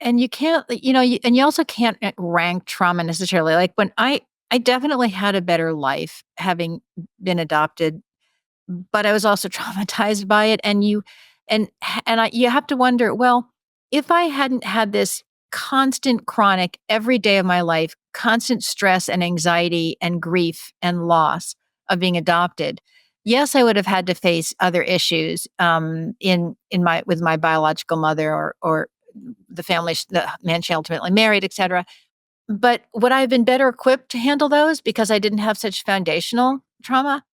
And you can't, and you also can't rank trauma necessarily. Like when I definitely had a better life having been adopted, but I was also traumatized by it. You have to wonder, well, if I hadn't had this constant, chronic, every day of my life, constant stress and anxiety and grief and loss of being adopted, yes, I would have had to face other issues in my with my biological mother or the man she ultimately married, etc. But would I have been better equipped to handle those because I didn't have such foundational trauma?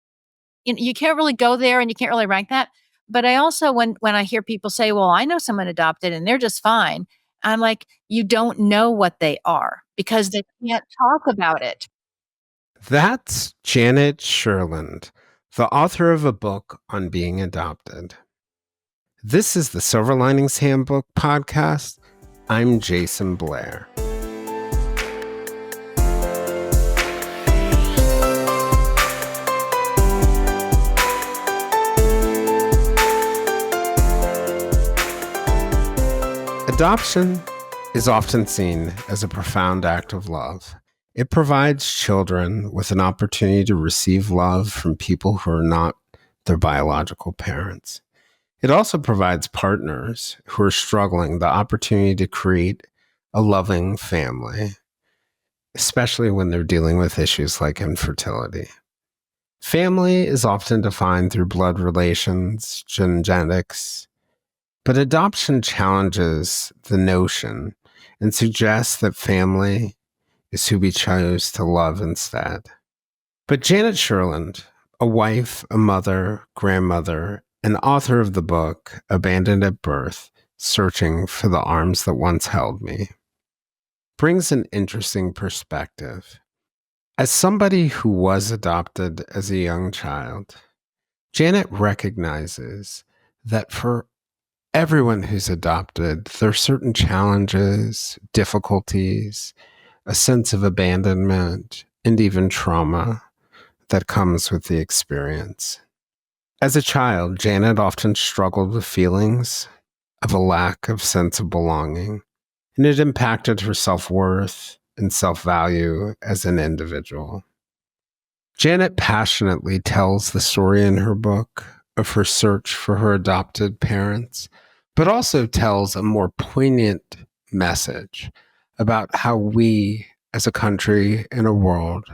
You can't really go there and you can't really rank that. But I also, when I hear people say, well, I know someone adopted and they're just fine, I'm like, you don't know what they are because they can't talk about it. That's Janet Sherlund, the author of a book on being adopted. This is the Silver Linings Handbook podcast. I'm Jason Blair. Adoption is often seen as a profound act of love. It provides children with an opportunity to receive love from people who are not their biological parents. It also provides partners who are struggling the opportunity to create a loving family, especially when they're dealing with issues like infertility. Family is often defined through blood relations, genetics, but adoption challenges the notion and suggests that family is who we chose to love instead. But Janet Sherlund, a wife, a mother, grandmother, and author of the book Abandoned at Birth, Searching for the Arms That Once Held Me, brings an interesting perspective. As somebody who was adopted as a young child, Janet recognizes that for everyone who's adopted, there are certain challenges, difficulties, a sense of abandonment, and even trauma that comes with the experience. As a child, Janet often struggled with feelings of a lack of sense of belonging, and it impacted her self-worth and self-value as an individual. Janet passionately tells the story in her book of her search for her adopted parents, but also tells a more poignant message about how we, as a country and a world,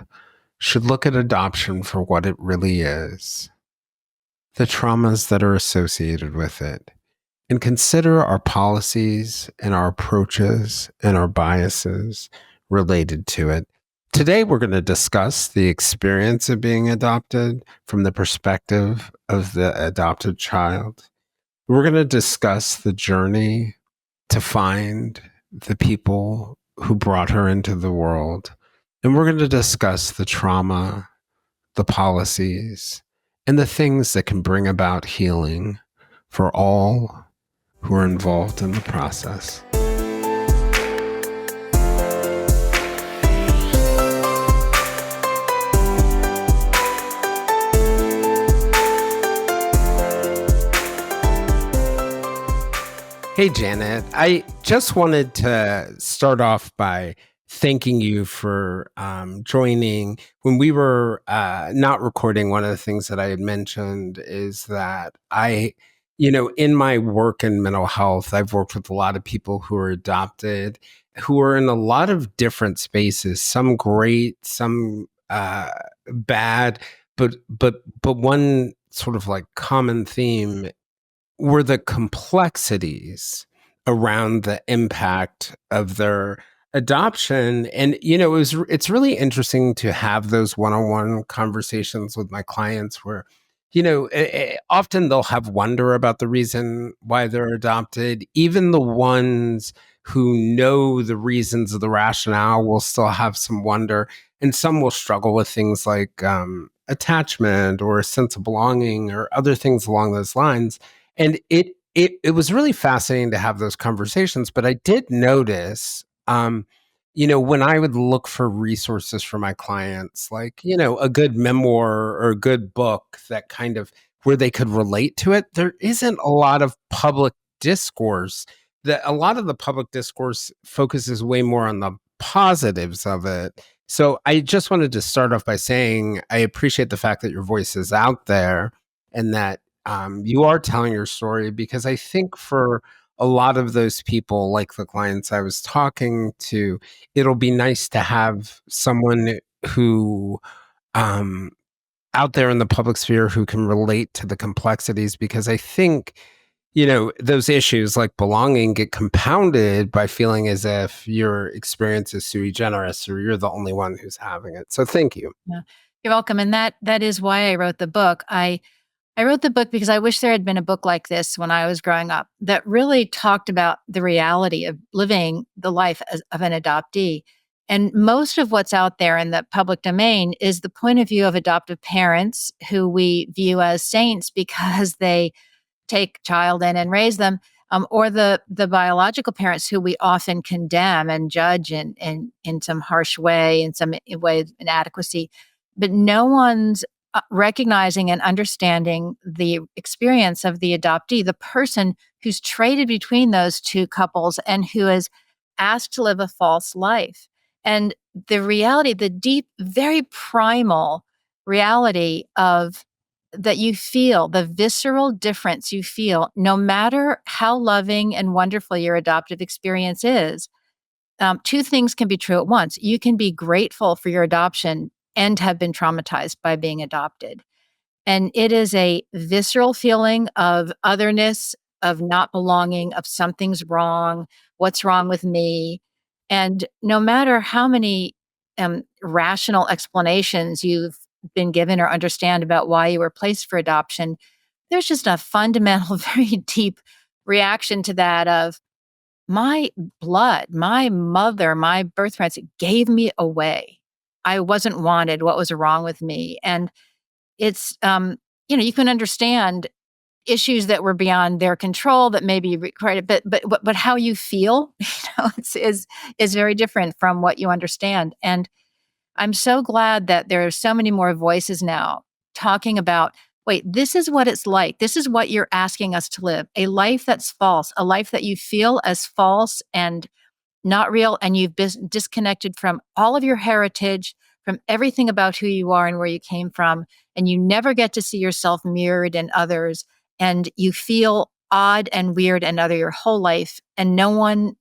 should look at adoption for what it really is, the traumas that are associated with it, and consider our policies and our approaches and our biases related to it. Today, we're going to discuss the experience of being adopted from the perspective of the adopted child. We're going to discuss the journey to find the people who brought her into the world. And we're going to discuss the trauma, the policies, and the things that can bring about healing for all who are involved in the process. Hey, Janet, I just wanted to start off by thanking you for joining. When we were not recording, one of the things that I had mentioned is that in my work in mental health, I've worked with a lot of people who are adopted, who are in a lot of different spaces, some great, some bad, but one sort of like common theme were the complexities around the impact of their adoption. And, it's really interesting to have those one-on-one conversations with my clients where, often they'll have wonder about the reason why they're adopted. Even the ones who know the reasons of the rationale will still have some wonder. And some will struggle with things like attachment or a sense of belonging or other things along those lines. And it was really fascinating to have those conversations. But I did notice, when I would look for resources for my clients, like, a good memoir or a good book that kind of where they could relate to it, there isn't a lot of public discourse that a lot of the public discourse focuses way more on the positives of it. So I just wanted to start off by saying I appreciate the fact that your voice is out there and that you are telling your story, because I think for a lot of those people, like the clients I was talking to, it'll be nice to have someone who um, out there in the public sphere who can relate to the complexities, because I think, those issues like belonging get compounded by feeling as if your experience is sui generis or you're the only one who's having it. So thank you. Yeah. You're welcome. And that is why I wrote the book. I wrote the book because I wish there had been a book like this when I was growing up that really talked about the reality of living the life of an adoptee. And most of what's out there in the public domain is the point of view of adoptive parents who we view as saints because they take child in and raise them, or the biological parents who we often condemn and judge in some harsh way, in some way of inadequacy. But no one's recognizing and understanding the experience of the adoptee, the person who's traded between those two couples and who is asked to live a false life. And the reality, the deep, very primal reality of that you feel, the visceral difference you feel, no matter how loving and wonderful your adoptive experience is. Two things can be true at once. You can be grateful for your adoption and have been traumatized by being adopted. And it is a visceral feeling of otherness, of not belonging, of something's wrong, what's wrong with me. And no matter how many rational explanations you've been given or understand about why you were placed for adoption, there's just a fundamental, very deep reaction to that of my blood, my mother, my birth parents gave me away. I wasn't wanted. What was wrong with me? And it's, you can understand issues that were beyond their control that maybe required, but how you feel, is very different from what you understand. And I'm so glad that there are so many more voices now talking about, wait, this is what it's like. This is what you're asking us to live, a life that's false, a life that you feel as false and not real, and you've been disconnected from all of your heritage, from everything about who you are and where you came from, and you never get to see yourself mirrored in others, and you feel odd and weird and other your whole life, and no one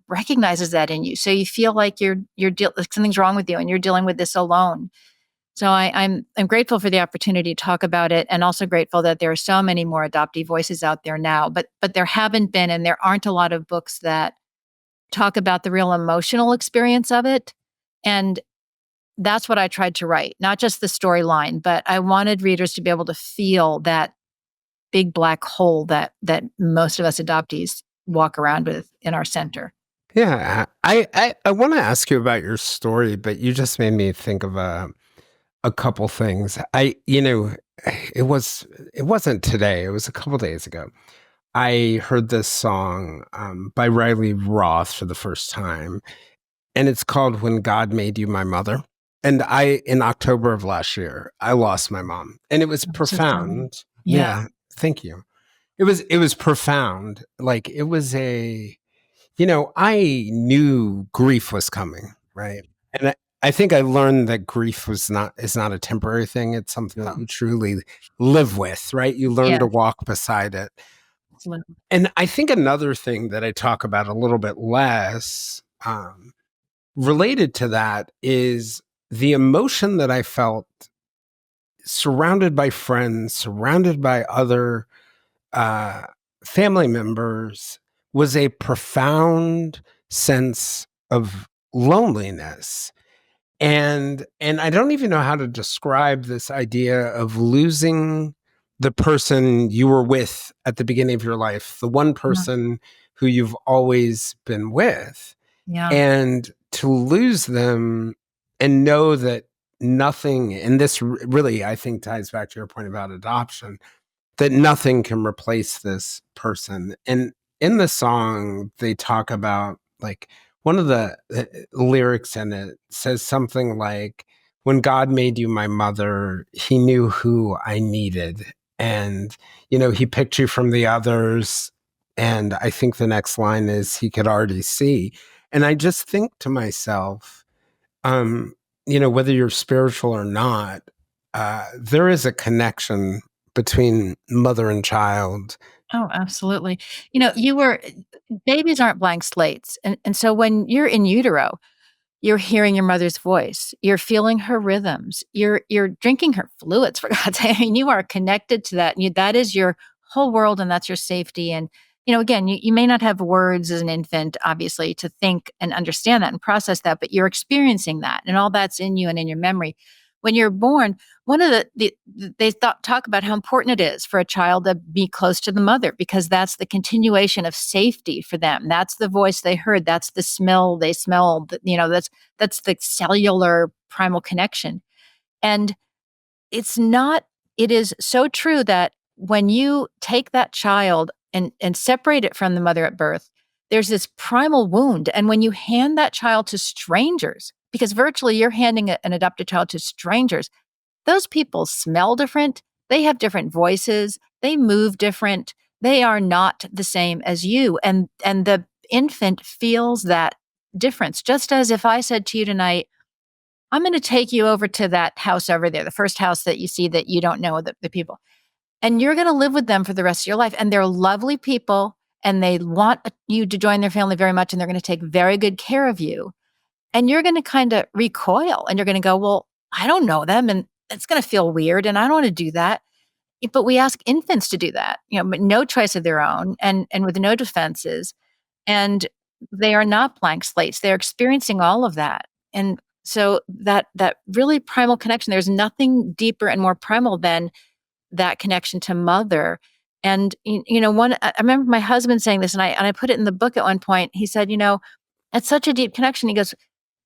recognizes that in you. So you feel like like something's wrong with you, and you're dealing with this alone. So I'm grateful for the opportunity to talk about it, and also grateful that there are so many more adoptee voices out there now. But there haven't been, and there aren't a lot of books that talk about the real emotional experience of it. And that's what I tried to write, not just the storyline, but I wanted readers to be able to feel that big black hole that most of us adoptees walk around with in our center. Yeah, I want to ask you about your story, but you just made me think of a couple things. It wasn't today. It was a couple days ago. I heard this song by Riley Roth for the first time, and it's called "When God Made You My Mother." And in October of last year, I lost my mom, and it was I'm so sorry. profound. Yeah. Yeah, thank you. It was profound. Like it was I knew grief was coming, right? And I think I learned that grief is not a temporary thing. It's something that you truly live with, right? You learn to Yes. walk beside it. Absolutely. And I think another thing that I talk about a little bit less, related to that, is the emotion that I felt surrounded by friends, surrounded by other uh, family members, was a profound sense of loneliness. And I don't even know how to describe this idea of losing the person you were with at the beginning of your life, the one Yeah. person who you've always been with, Yeah. and to lose them and know that nothing, and this really I think ties back to your point about adoption, that nothing can replace this person. And in the song, they talk about, like, one of the lyrics in it says something like, "When God made you my mother, he knew who I needed. And, he picked you from the others. And I think the next line is he could already see. And I just think to myself, um, whether you're spiritual or not, there is a connection between mother and child. Oh, absolutely. You know, you were babies aren't blank slates, and so when you're in utero, you're hearing your mother's voice, you're feeling her rhythms, you're drinking her fluids, for God's sake. I mean, you are connected to that, and that is your whole world, and that's your safety, and, again, you may not have words as an infant, obviously, to think and understand that and process that, but you're experiencing that, and all that's in you and in your memory. When you're born, one of they talk about how important it is for a child to be close to the mother because that's the continuation of safety for them. That's the voice they heard. That's the smell they smelled. That's the cellular primal connection. And it's not, it is so true that when you take that child and separate it from the mother at birth, there's this primal wound. And when you hand that child to strangers, because virtually you're handing an adopted child to strangers, those people smell different. They have different voices. They move different. They are not the same as you. And the infant feels that difference. Just as if I said to you tonight, I'm going to take you over to that house over there, the first house that you see that you don't know the people. And you're going to live with them for the rest of your life. And they're lovely people and they want you to join their family very much. And they're going to take very good care of you. And you're going to kind of recoil and you're going to go, well, I don't know them. And it's going to feel weird. And I don't want to do that. But we ask infants to do that, but no choice of their own and with no defenses. And they are not blank slates. They're experiencing all of that. And so that really primal connection, there's nothing deeper and more primal than that connection to mother. And I remember my husband saying this, and I put it in the book at one point. He said, it's such a deep connection. He goes,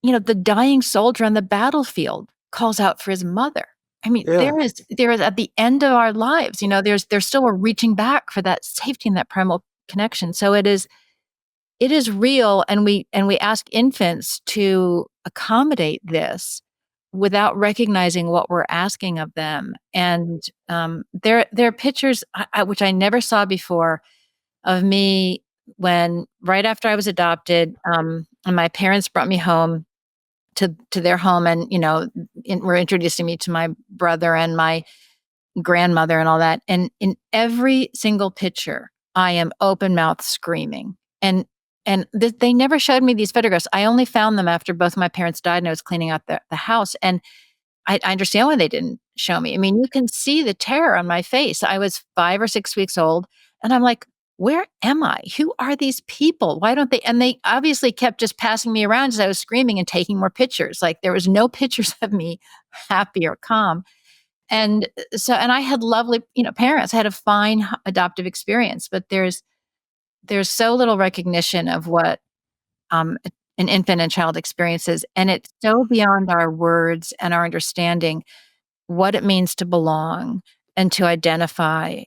the dying soldier on the battlefield calls out for his mother. I mean, Yeah. there is at the end of our lives, there's still a reaching back for that safety and that primal connection. So it is real, and we ask infants to accommodate this without recognizing what we're asking of them. And there are pictures which I never saw before of me when right after I was adopted, and my parents brought me home to their home, and were introducing me to my brother and my grandmother and all that. And in every single picture, I am open mouth screaming. And they never showed me these photographs. I only found them after both my parents died and I was cleaning out the house. And I understand why they didn't show me. I mean, you can see the terror on my face. I was 5 or 6 weeks old, and I'm like, where am I? Who are these people? Why don't they? And they obviously kept just passing me around as I was screaming and taking more pictures. Like there was no pictures of me happy or calm. And and I had lovely, parents. I had a fine adoptive experience, but there's so little recognition of what an infant and child experiences, and it's so beyond our words and our understanding what it means to belong and to identify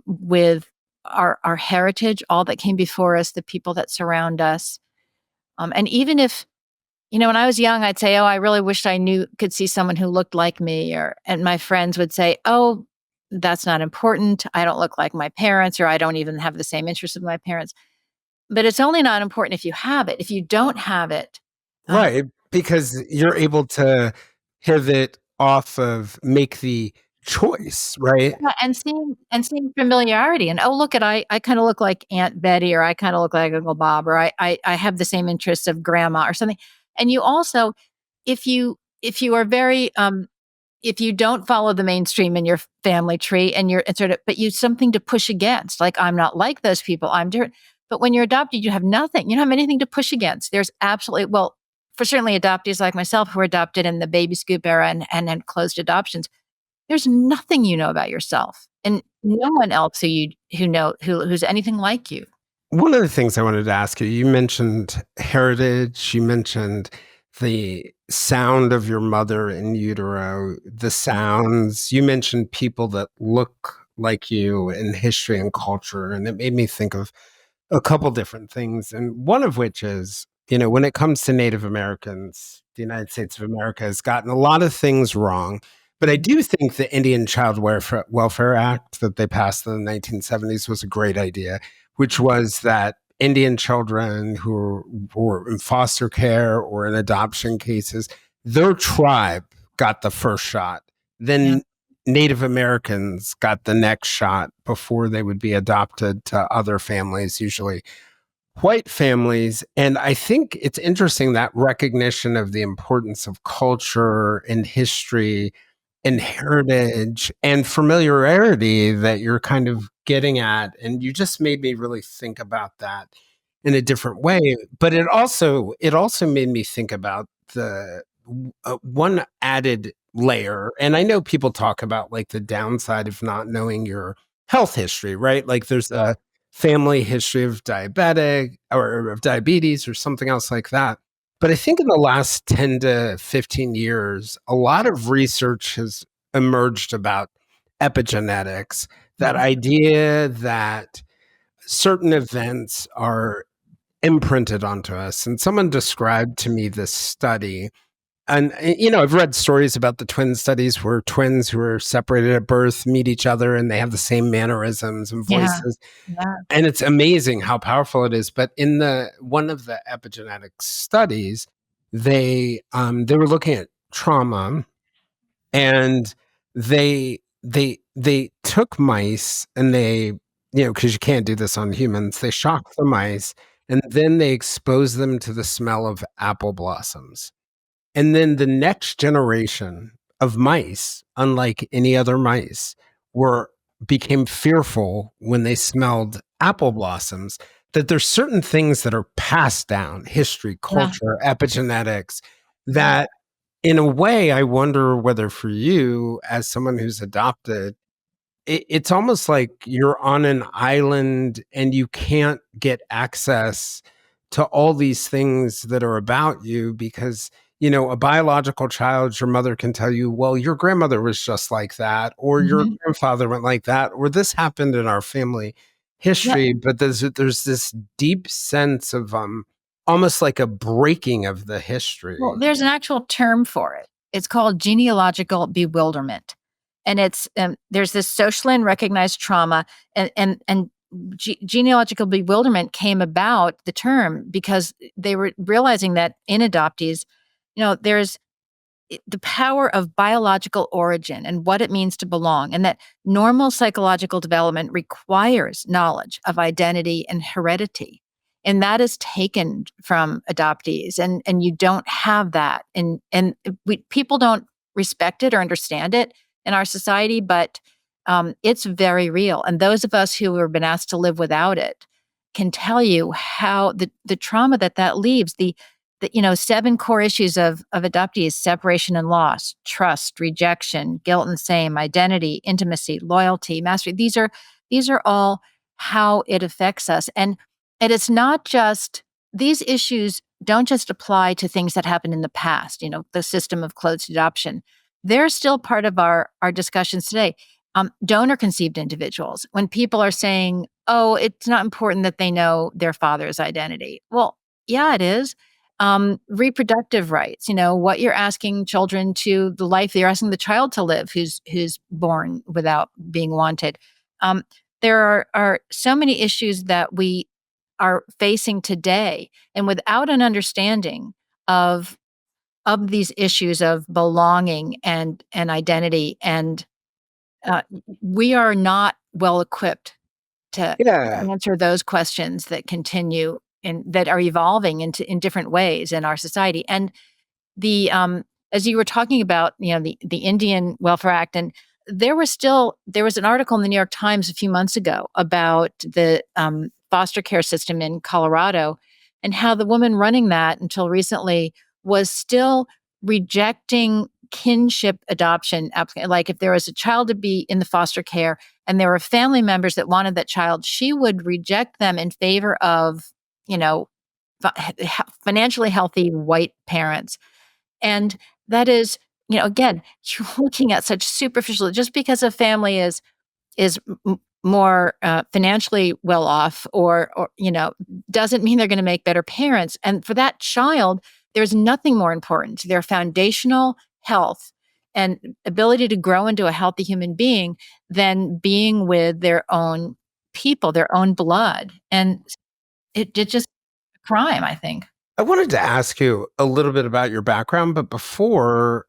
with our heritage, all that came before us, the people that surround us, and even if when I was young, I'd say, "Oh, I really wish I could see someone who looked like me," and my friends would say, "Oh, that's not important. I don't look like my parents, or I don't even have the same interests as my parents." But it's only not important if you have it. If you don't have it, uh, Right. Because you're able to pivot off of, make the choice, right? yeah, and seeing familiarity, and, "Oh, look at I kinda look like Aunt Betty, or I kinda look like Uncle Bob, or I have the same interests of grandma," or something. And you also, if you are very, if you don't follow the mainstream in your family tree and you're it's sort of but you something to push against, like, "I'm not like those people, I'm different." But when you're adopted, you have nothing. You don't have anything to push against. There's absolutely, well, for certainly adoptees like myself who were adopted in the baby scoop era and then closed adoptions, there's nothing you know about yourself, and no one else who's anything like you. One of the things I wanted to ask you, you mentioned heritage, you mentioned the sound of your mother in utero, the sounds, you mentioned people that look like you in history and culture, and it made me think of a couple different things. And one of which is, when it comes to Native Americans, the United States of America has gotten a lot of things wrong. But I do think the Indian Child Welfare Act that they passed in the 1970s was a great idea. which was that Indian children were in foster care or in adoption cases, their tribe got the first shot. Yeah. Then Native Americans got the next shot before they would be adopted to other families, usually white families. And I think it's interesting that recognition of the importance of culture and history and heritage and familiarity that you're kind of getting at. And you just made me really think about that in a different way. But it also made me think about the one added layer. And I know people talk about like the downside of not knowing your health history, right? Like there's a family history of diabetic or of diabetes or something else like that. But I think in the last 10 to 15 years, a lot of research has emerged about epigenetics, that Mhm. idea that certain events are imprinted onto us. And someone described to me this study. And, I've read stories about the twin studies where twins who are separated at birth meet each other and they have the same mannerisms and Yeah. voices. Yeah. And it's amazing how powerful it is. But in the one of the epigenetic studies, they were looking at trauma, and they took mice, and because you can't do this on humans, they shocked the mice, and then they exposed them to the smell of apple blossoms. And then the next generation of mice, unlike any other mice, were became fearful when they smelled apple blossoms. That there's certain things that are passed down, history, Yeah. culture, epigenetics, Yeah. that in a way, I wonder whether for you, as someone who's adopted, it's almost like you're on an island and you can't get access to all these things that are about you because, a biological child, your mother can tell you, well, your grandmother was just like that, or your Mhm. grandfather went like that, or this happened in our family Yeah. history. But there's this deep sense of almost like a breaking of the Well, history. there's an actual term for it. It's called genealogical bewilderment. And there's this socially unrecognized trauma, and genealogical bewilderment came about, the term, because they were realizing that in adoptees, there's the power of biological origin and what it means to belong, and that normal psychological development requires knowledge of identity and heredity. And that is taken from adoptees, and you don't have that. And people don't respect it or understand it in our society, but it's very real. And those of us who have been asked to live without it can tell you how the trauma that leaves, the 7 core issues of adoptees: separation and loss, trust, rejection, guilt and shame, identity, intimacy, loyalty, mastery. These are all how it affects us. And it's not just, these issues don't just apply to things that happened in the past, the system of closed adoption. They're still part of our discussions today. Donor conceived individuals, when people are saying, oh, it's not important that they know their father's identity. Well, yeah, it is. Reproductive rights, what you're asking children to, the life you're asking the child to live who's born without being wanted. Um, there are so many issues that we are facing today, and without an understanding of these issues of belonging and identity, and uh, we are not well equipped to Yeah. answer those questions that continue and that are evolving in different ways in our society. And the as you were talking about, the Indian Welfare Act, and there was an article in the New York Times a few months ago about the foster care system in Colorado, and how the woman running that until recently was still rejecting kinship adoption applicant. Like, if there was a child to be in the foster care and there were family members that wanted that child, she would reject them in favor of, you know, financially healthy white parents. And that is, again, you're looking at such superficial, just because a family is more financially well off, or doesn't mean they're going to make better parents. And for that child, there's nothing more important to their foundational health and ability to grow into a healthy human being than being with their own people, their own blood, and it just crime, I think. I wanted to ask you a little bit about your background, but before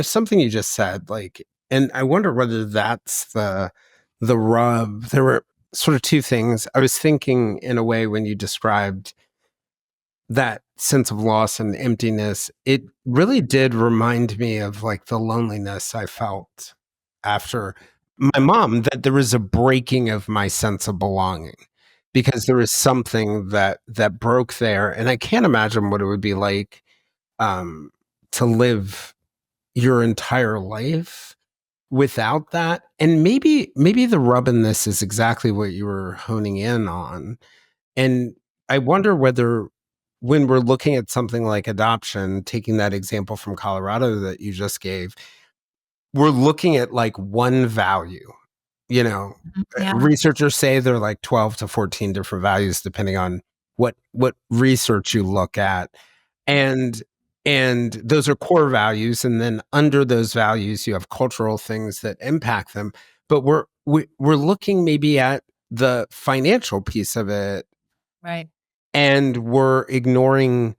something you just said, like, and I wonder whether that's the rub. There were sort of two things. I was thinking in a way when you described that sense of loss and emptiness, it really did remind me of like the loneliness I felt after my mom, that there was a breaking of my sense of belonging because there was something that broke there. And I can't imagine what it would be like um, to live your entire life without that. And maybe the rub in this is exactly what you were honing in on. And I wonder whether when we're looking at something like adoption, taking that example from Colorado that you just gave, we're looking at like one value. You know, Mhm. Yeah. researchers say there are like 12 to 14 different values depending on what research you look at. And those are core values, and then under those values you have cultural things that impact them. But we're looking maybe at the financial piece of it, Right. and we're ignoring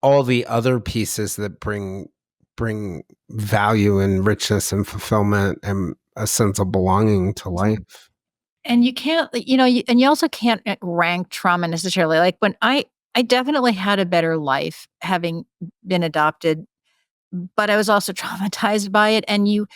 all the other pieces that bring value and richness and fulfillment and a sense of belonging to life. And you can't, and you also can't rank trauma necessarily. Like when I definitely had a better life having been adopted, but I was also traumatized by it. You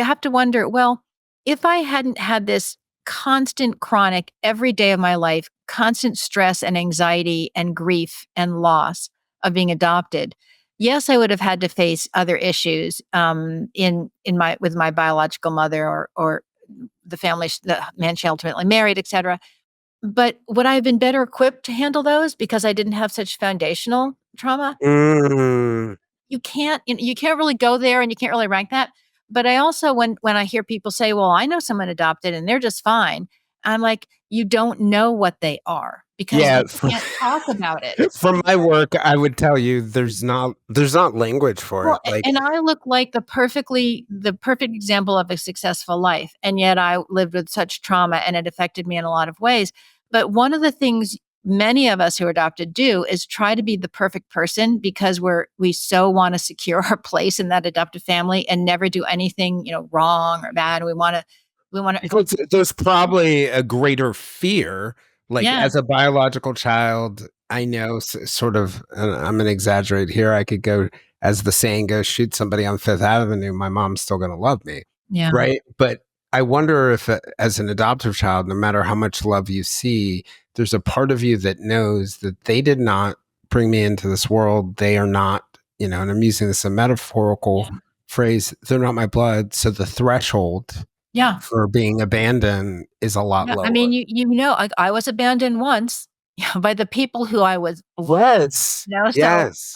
have to wonder, well, if I hadn't had this constant, chronic, every day of my life, constant stress and anxiety and grief and loss of being adopted, yes, I would have had to face other issues in my with my biological mother or the man she ultimately married, etc. But would I have been better equipped to handle those because I didn't have such foundational trauma? Mm. You can't really go there and you can't really rank that. But I also when I hear people say, "Well, I know someone adopted and they're just fine." I'm like, "You don't know what they are because Yeah, you can't talk about it." from my work, I would tell you there's not language for Well, it. Like, and I look like the perfect example of a successful life, and yet I lived with such trauma, and it affected me in a lot of ways. But one of the things many of us who are adopted do is try to be the perfect person because we so want to secure our place in that adoptive family and never do anything, wrong or bad. We want to because there's probably a greater fear. Like, yeah, as a biological child, I know sort of, and I'm going to exaggerate here. I could go, as the saying goes, shoot somebody on Fifth Avenue. My mom's still going to love me. yeah, Right. But I wonder if, as an adoptive child, no matter how much love you see, there's a part of you that knows that they did not bring me into this world. They are not, and I'm using this a metaphorical yeah, phrase, they're not my blood. So the threshold yeah. for being abandoned is a lot Yeah, I lower. mean, I was abandoned once, by the people who I was Yes. So Yes.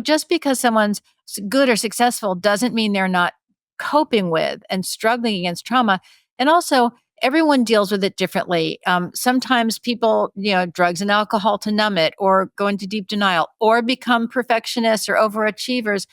just because someone's good or successful doesn't mean they're not coping with and struggling against trauma. And also, everyone deals with it differently. Sometimes people, drugs and alcohol to numb it, or go into deep denial, or become perfectionists or overachievers.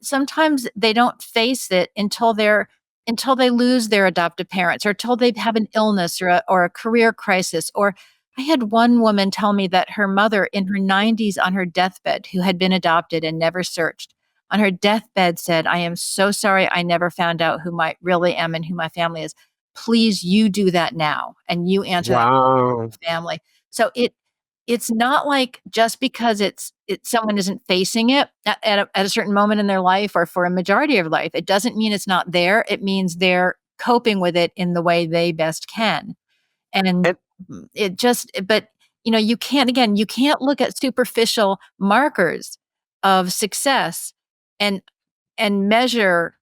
Sometimes they don't face it until they lose their adoptive parents, or until they have an illness or a career crisis. Or I had one woman tell me that her mother in her 90s on her deathbed, who had been adopted and never searched, on her deathbed said, "I am so sorry I never found out who I really am and who my family is. Please, you do that now and you answer that Wow. family." So it's not like just because someone isn't facing it at a certain moment in their life or for a majority of life, it doesn't mean it's not there. It means they're coping with it in the way they best can. And And but you can't look at superficial markers of success and measure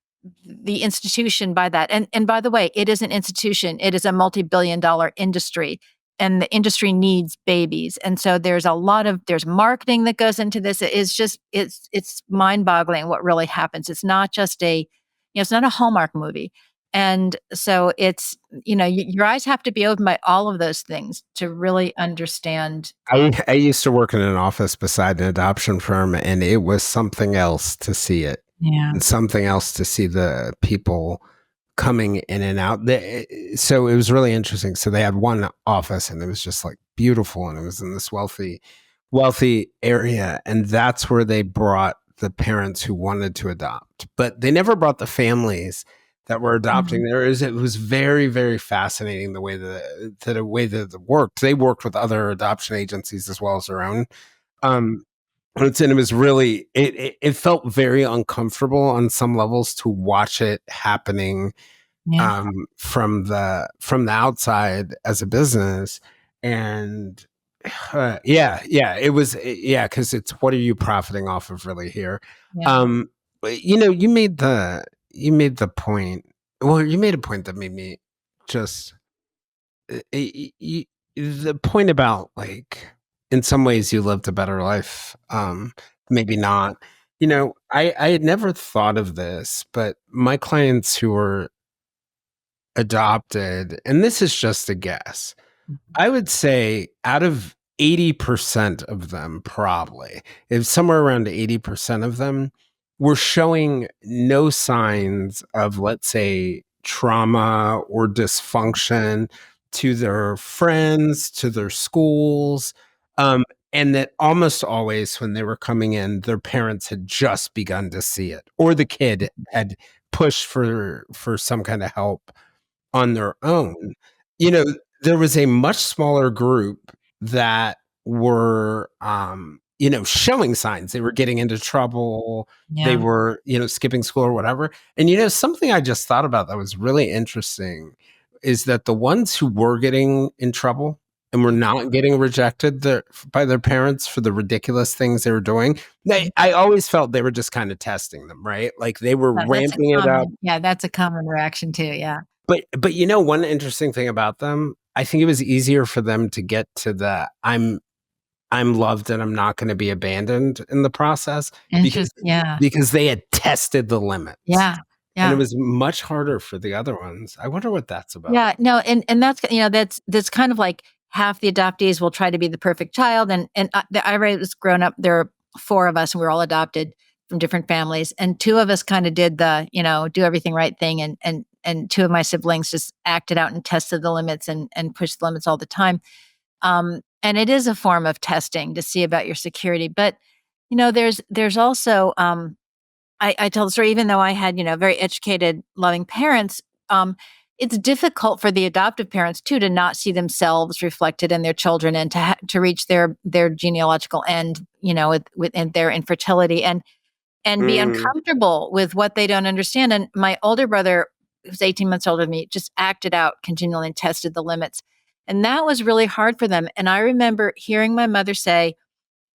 the institution by that. And by the way, it is an institution. It is a multi-billion-dollar industry, and the industry needs babies. And so there's marketing that goes into this. It's mind-boggling what really happens. It's not just it's not a Hallmark movie. And so your eyes have to be opened by all of those things to really understand. I used to work in an office beside an adoption firm, and it was something else to see it, Yeah. and something else to see the people coming in and out. So it was really interesting. So they had one office, and it was just like beautiful, and it was in this wealthy area, and that's where they brought the parents who wanted to adopt, but they never brought the families that were adopting. Mhm. It was very, very fascinating the way that it worked. They worked with other adoption agencies as well as their own. Um, and it was really, it felt very uncomfortable on some levels to watch it happening, Yeah. from the outside as a business. And yeah, it was, yeah, because it's, what are you profiting off of really here? Yeah. But, you made the point. Well, you made a point that made me just, the point about, like, in some ways you lived a better life, maybe not. I had never thought of this, but my clients who were adopted, and this is just a guess, Mhm. I would say out of 80% of them, probably, if somewhere around 80% of them were showing no signs of, let's say, trauma or dysfunction to their friends, to their schools. And that almost always, when they were coming in, their parents had just begun to see it, or the kid had pushed for some kind of help on their own. You know, there was a much smaller group that were, showing signs. They were getting into trouble. They Yeah. were, skipping school or whatever. And, something I just thought about that was really interesting is that the ones who were getting in trouble and were not getting rejected by their parents for the ridiculous things they were doing, I always felt they were just kind of testing them, right? Like they were That's a ramping it up. common yeah, that's a common reaction too, yeah. But one interesting thing about them, I think it was easier for them to get to the I'm loved and I'm not gonna be abandoned in the process, because Yeah. they had tested the limits, Yeah. and it Yeah. was much harder for the other ones. I wonder what that's about. Yeah, no, and that's kind of like half the adoptees will try to be the perfect child, and I was grown up. There are 4 of us, and we were all adopted from different families, and 2 of us kind of did the do everything right thing, and 2 of my siblings just acted out and tested the limits and pushed the limits all the time. And it is a form of testing to see about your security, but there's also I tell the story, even though I had, very educated, loving parents, it's difficult for the adoptive parents too to not see themselves reflected in their children and to reach their genealogical end, in their infertility and be Mm. uncomfortable with what they don't understand. And my older brother, who's 18 months older than me, just acted out continually and tested the limits. And that was really hard for them. And I remember hearing my mother say,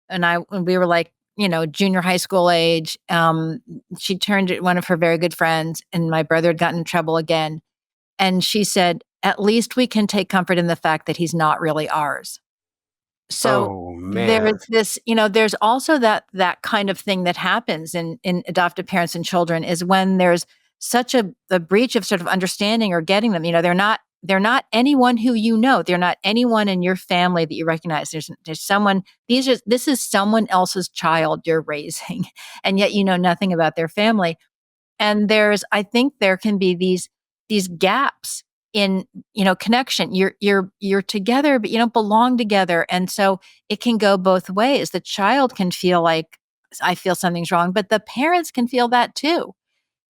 when we were like, junior high school age, she turned to one of her very good friends, and my brother had gotten in trouble again. And she said, "At least we can take comfort in the fact that he's not really ours." So Oh, man. there's this, there's also that kind of thing that happens in adoptive parents and children is when there's such a breach of sort of understanding or getting them. They're not anyone who They're not anyone in your family that you recognize. There's someone. This is someone else's child you're raising, and yet you know nothing about their family. And I think there can be these gaps in connection. You're together, but you don't belong together, and so it can go both ways. The child can feel like, I feel something's wrong, but the parents can feel that too,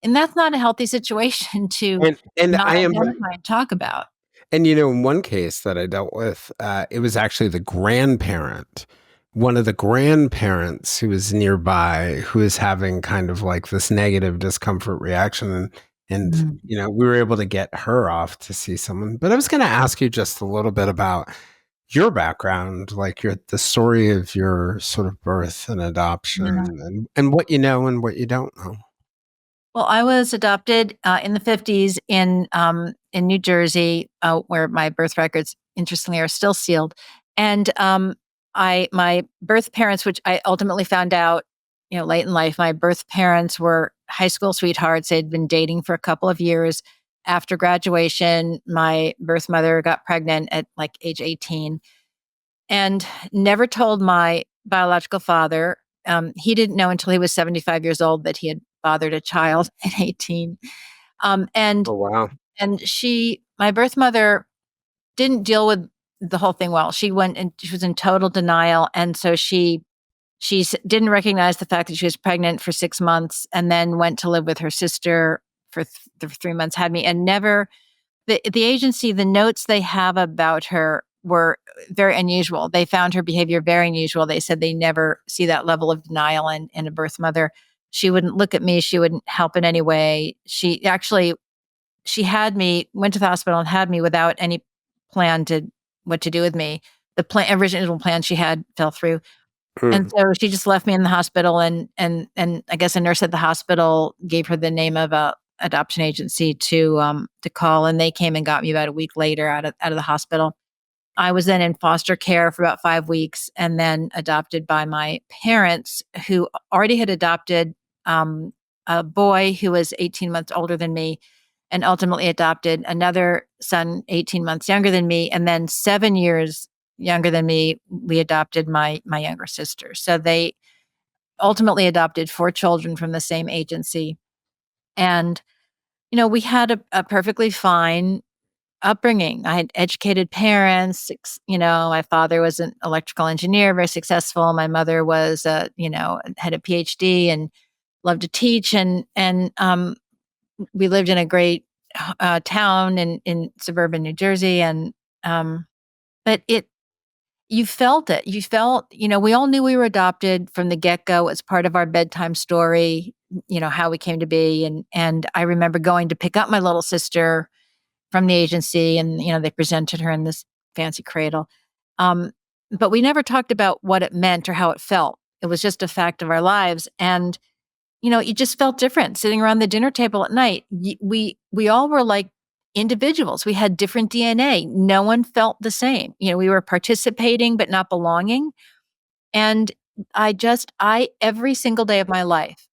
and that's not a healthy situation to And not I am identify and talk about. And in one case that I dealt with, it was actually the grandparent, one of the grandparents who was nearby, who was having kind of like this negative discomfort reaction. And Mhm. we were able to get her off to see someone. But I was going to ask you just a little bit about your background, like the story of your sort of birth and adoption, Yeah. and what you know and what you don't know. Well, I was adopted in the 50s in New Jersey, where my birth records, interestingly, are still sealed. And my birth parents, which I ultimately found out, late in life, my birth parents were high school sweethearts. They'd been dating for a couple of years. After graduation, my birth mother got pregnant at like age 18 and never told my biological father. He didn't know until he was 75 years old that he had fathered a child at 18. Um, and Oh, wow. and my birth mother didn't deal with the whole thing well. She was in total denial, and so she didn't recognize the fact that she was pregnant for 6 months, and then went to live with her sister for the 3 months, had me, and never the agency, the notes they have about her were very unusual. They found her behavior very unusual. They said they never see that level of denial in a birth mother. She wouldn't look at me. She wouldn't help in any way. She had me, went to the hospital and had me without any plan to what to do with me. The original plan she had fell through. And Mm. so she just left me in the hospital, and I guess a nurse at the hospital gave her the name of a adoption agency to call, and they came and got me about a week later out of the hospital. I was then in foster care for about 5 weeks and then adopted by my parents, who already had adopted um, a boy who was 18 months older than me, and ultimately adopted another son 18 months younger than me, and then 7 years younger than me, we adopted my younger sister. So they ultimately adopted 4 children from the same agency. And, we had a perfectly fine upbringing. I had educated parents. My father was an electrical engineer, very successful. My mother was, had a PhD and loved to teach. And we lived in a great town in suburban New Jersey. Um, but you felt it. You felt, we all knew we were adopted from the get go. It's part of our bedtime story, how we came to be. And I remember going to pick up my little sister from the agency, and they presented her in this fancy cradle. Um, but we never talked about what it meant or how it felt. It was just a fact of our lives, and it just felt different sitting around the dinner table at night. We all were like individuals. We had different DNA. No one felt the same. We were participating but not belonging. And I every single day of my life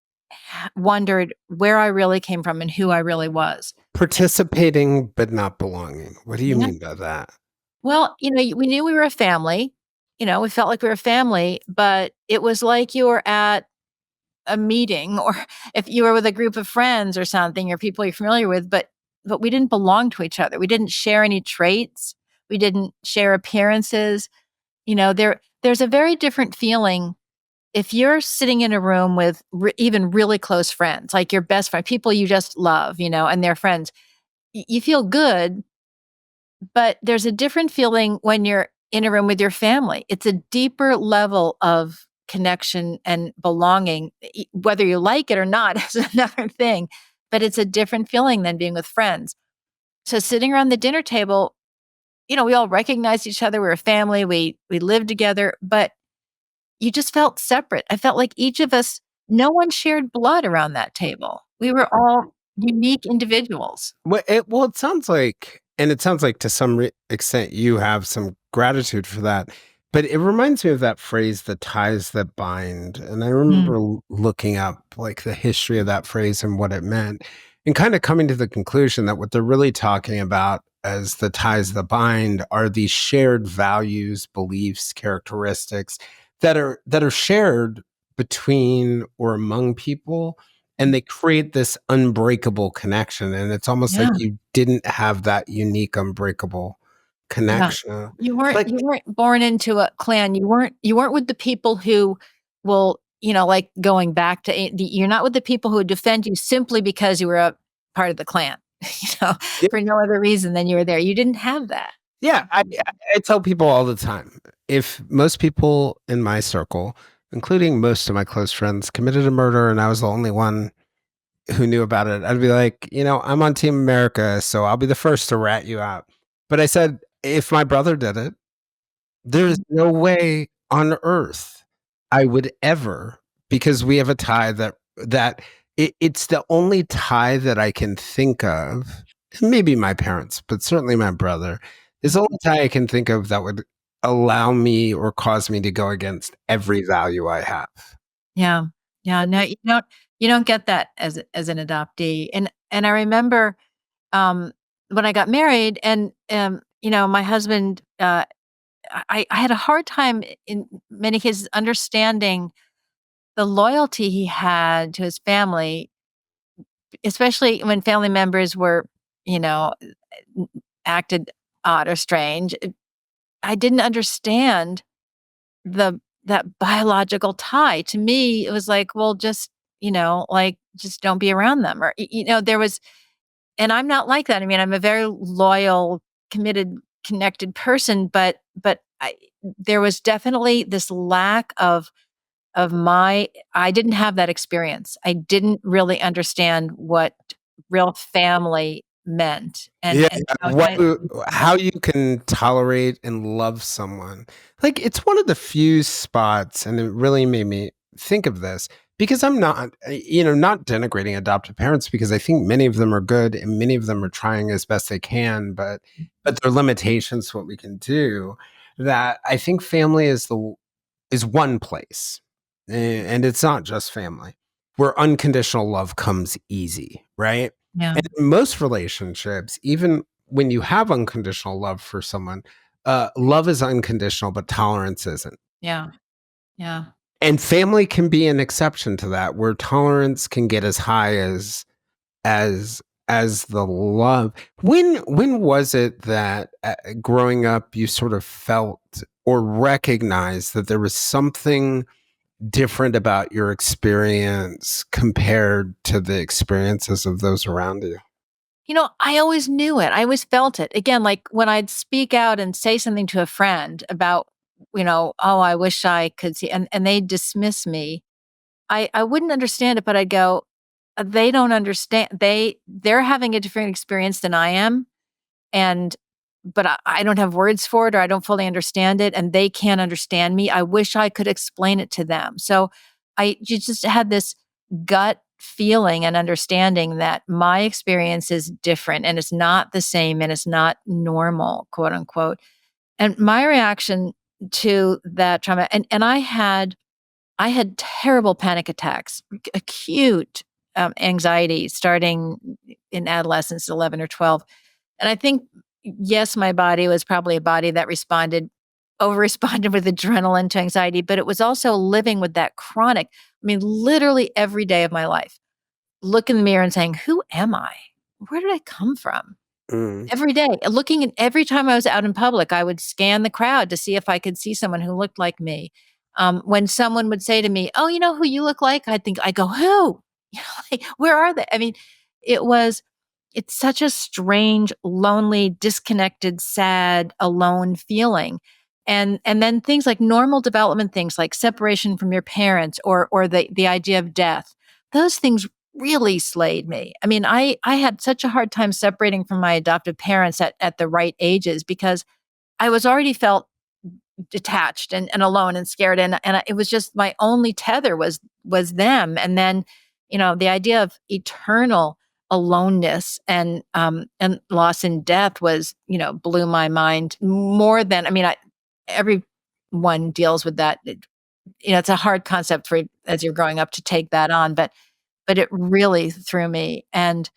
wondered where I really came from and who I really was. Participating but not belonging. What do you Yeah. mean by that? Well, we knew we were a family. We felt like we were a family, but it was like you were at a meeting, or if you were with a group of friends or something, or people you're familiar with, but we didn't belong to each other. We didn't share any traits. We didn't share appearances. There's a very different feeling if you're sitting in a room with even really close friends, like your best friend, people you just love, and they're friends. You feel good, but there's a different feeling when you're in a room with your family. It's a deeper level of connection and belonging. Whether you like it or not is another thing, but it's a different feeling than being with friends. So sitting around the dinner table, we all recognized each other. We were a family. We lived together, but you just felt separate. I felt like each of us, no one shared blood around that table. We were all unique individuals. It sounds like, and it sounds like to some extent you have some gratitude for that. But it reminds me of that phrase, "the ties that bind." And I Mm. remember looking up like the history of that phrase and what it meant, and kind of coming to the conclusion that what they're really talking about as the ties that bind are these shared values, beliefs, characteristics that are shared between or among people, and they create this unbreakable connection, and it's almost like Yeah. you didn't have that unique unbreakable Yeah. connection. You weren't Like, you weren't born into a clan. You weren't with the people who will, like going back to you're not with the people who would defend you simply because you were a part of the clan, yeah, for no other reason than you were there. You didn't have that. yeah, I tell people all the time, if most people in my circle, including most of my close friends, committed a murder and I was the only one who knew about it, I'd be like, I'm on Team America, so I'll be the first to rat you out. But I said, if my brother did it, there's no way on earth I would ever, because we have a tie it's the only tie that I can think of, maybe my parents, but certainly my brother, is the only tie I can think of that would allow me or cause me to go against every value I have. Yeah. Yeah, no, you don't get that as an adoptee. And I remember, when I got married, and, my husband, I had a hard time in many cases understanding the loyalty he had to his family, especially when family members were, you know, acted odd or strange. I didn't understand the that biological tie. To me, it was like, well, just, like, just don't be around them, or there was, and I'm not like that. I mean, I'm a very loyal, committed, connected person, but there was definitely this lack of my I didn't have that experience. I didn't really understand what real family meant, Yeah, and how what I how you can tolerate and love someone. Like, it's one of the few spots, and it really made me think of this because I'm not, not denigrating adoptive parents, because I think many of them are good and many of them are trying as best they can, but there are limitations to what we can do. That I think family is one place, and it's not just family, where unconditional love comes easy, right? yeah, And in most relationships, even when you have unconditional love for someone, love is unconditional, but tolerance isn't. yeah, yeah. And family can be an exception to that, where tolerance can get as high as as the love. When was it that growing up you sort of felt or recognized that there was something different about your experience compared to the experiences of those around you? I always knew it. I always felt it. Again, like when I'd speak out and say something to a friend about, oh, I wish I could see, and they dismiss me. I wouldn't understand it, but I'd go, they don't understand. They're having a different experience than I am, and but I don't have words for it, or I don't fully understand it, and they can't understand me. I wish I could explain it to them. So I you just had this gut feeling and understanding that my experience is different, and it's not the same, and it's not normal, quote unquote. And my reaction to that trauma, and I had terrible panic attacks, acute anxiety starting in adolescence, 11 or 12. And I think, yes, my body was probably a body that over responded with adrenaline to anxiety, but it was also living with that chronic, I mean, literally every day of my life, look in the mirror and saying, who am I? Where did I come from? Mm. Every day, looking at every time I was out in public, I would scan the crowd to see if I could see someone who looked like me. When someone would say to me, "Oh, you know who you look like?" I go, "Who?" Like, where are they? I mean, it was, it's such a strange, lonely, disconnected, sad, alone feeling. And then things like normal development things like separation from your parents, or the idea of death. Those things really slayed me. I mean, I had such a hard time separating from my adoptive parents at the right ages, because I was already felt detached and alone and scared, it was just my only tether was them. And then, the idea of eternal aloneness and loss and death was, blew my mind more than, I mean, everyone deals with that. It's a hard concept for, as you're growing up, to take that on, but it really threw me. And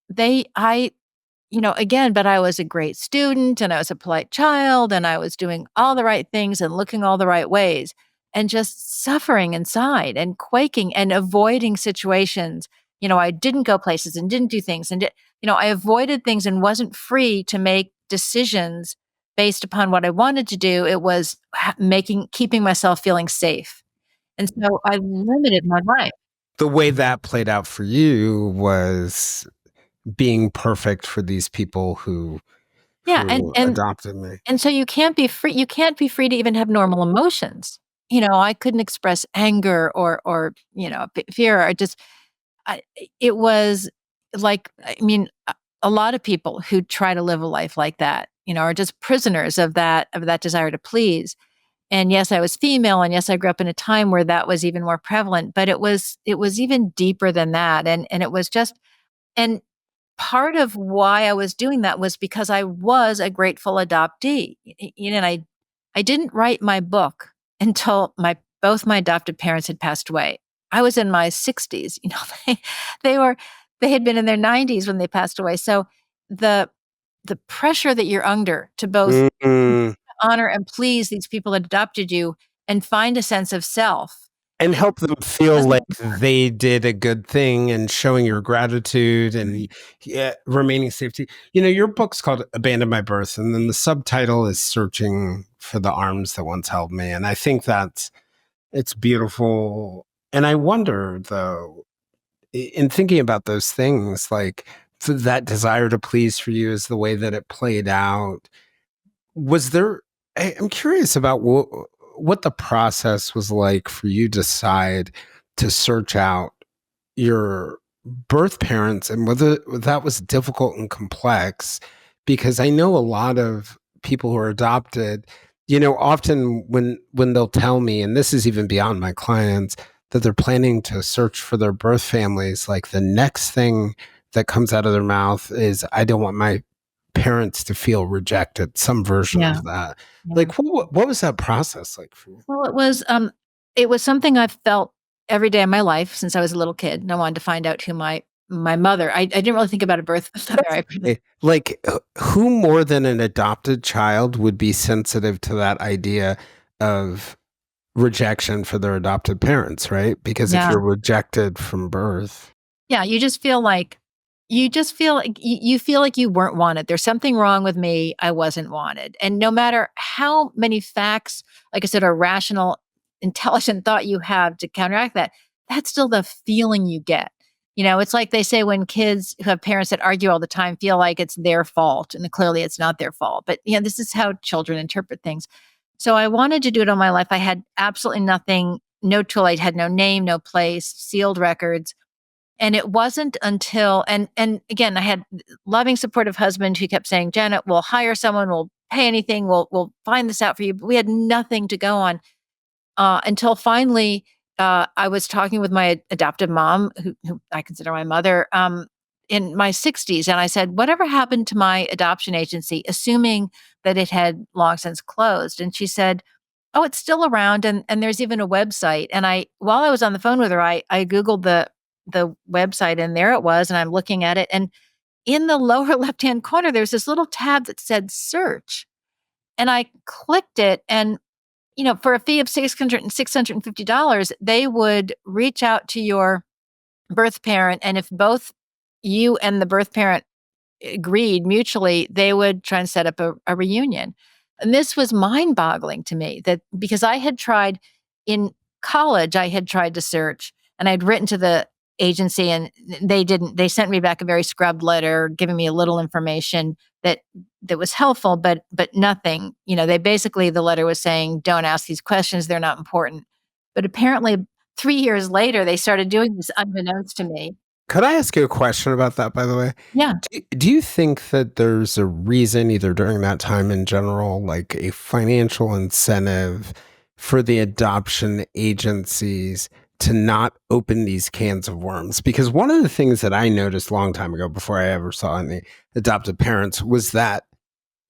they I again, but I was a great student, and I was a polite child, and I was doing all the right things and looking all the right ways, and just suffering inside and quaking and avoiding situations. I didn't go places and didn't do things, and I avoided things and wasn't free to make decisions based upon what I wanted to do. It was keeping myself feeling safe. And so I limited my life. The way that played out for you was being perfect for these people Yeah, and who and adopted me. And so you can't be free to even have normal emotions. I couldn't express anger or fear, or just it was like, I mean, a lot of people who try to live a life like that, are just prisoners of that desire to please. And yes, I was female, and yes, I grew up in a time where that was even more prevalent, but it was even deeper than that. And it was just, and part of why I was doing that was because I was a grateful adoptee. And I didn't write my book until both my adopted parents had passed away. I was in my 60s. They they were they had been in their 90s when they passed away. So the the pressure that you're under to both Mm. honor and please these people that adopted you and find a sense of self. and help them feel Wasn't like they did a good thing and showing your gratitude and yeah, remaining safety. Your book's called Abandon My Birth, and then the subtitle is Searching for the Arms That Once Held Me. And I think it's beautiful. And I wonder, though, in thinking about those things, like that desire to please for you is the way that it played out. Was there, I'm curious about what the process was like for you to decide to search out your birth parents and whether that was difficult and complex, because I know a lot of people who are adopted, often when they'll tell me, and this is even beyond my clients, that they're planning to search for their birth families, like the next thing that comes out of their mouth is, I don't want my parents to feel rejected, some version Yeah, of that. yeah. Like what was that process like for you? Well, it was something I've felt every day of my life since I was a little kid, and I wanted to find out who my mother. I didn't really think about a birth mother. I really Like, who more than an adopted child would be sensitive to that idea of rejection for their adopted parents, right? Because if yeah. you're rejected from birth, Yeah, you feel like you weren't wanted. There's something wrong with me. I wasn't wanted. And no matter how many facts, like I said, or rational, intelligent thought you have to counteract that, that's still the feeling you get. It's like they say when kids who have parents that argue all the time feel like it's their fault, and clearly it's not their fault. But this is how children interpret things. So I wanted to do it all my life. I had absolutely nothing, no tool. I had no name, no place, sealed records. And it wasn't until and again, I had loving, supportive husband who kept saying, "Janet, we'll hire someone, we'll pay anything, we'll find this out for you." But we had nothing to go on until finally I was talking with my adoptive mom, who I consider my mother, in my 60s, and I said, "Whatever happened to my adoption agency?" Assuming that it had long since closed, and she said, "Oh, it's still around, and there's even a website." And while I was on the phone with her, I googled the website, and there it was, and I'm looking at it, and in the lower left-hand corner, there's this little tab that said search, and I clicked it, and for a fee of $650, they would reach out to your birth parent, and if both you and the birth parent agreed mutually, they would try and set up a reunion. And this was mind boggling to me, that because I had tried in college, I had tried to search, and I'd written to the agency, and they sent me back a very scrubbed letter giving me a little information that was helpful, but nothing. They basically, the letter was saying, don't ask these questions, they're not important. But apparently 3 years later, they started doing this unbeknownst to me. could I ask you a question about that, by the way? Yeah. Do you think that there's a reason, either during that time in general, like a financial incentive for the adoption agencies to not open these cans of worms? Because one of the things that I noticed a long time ago, before I ever saw any adoptive parents, was that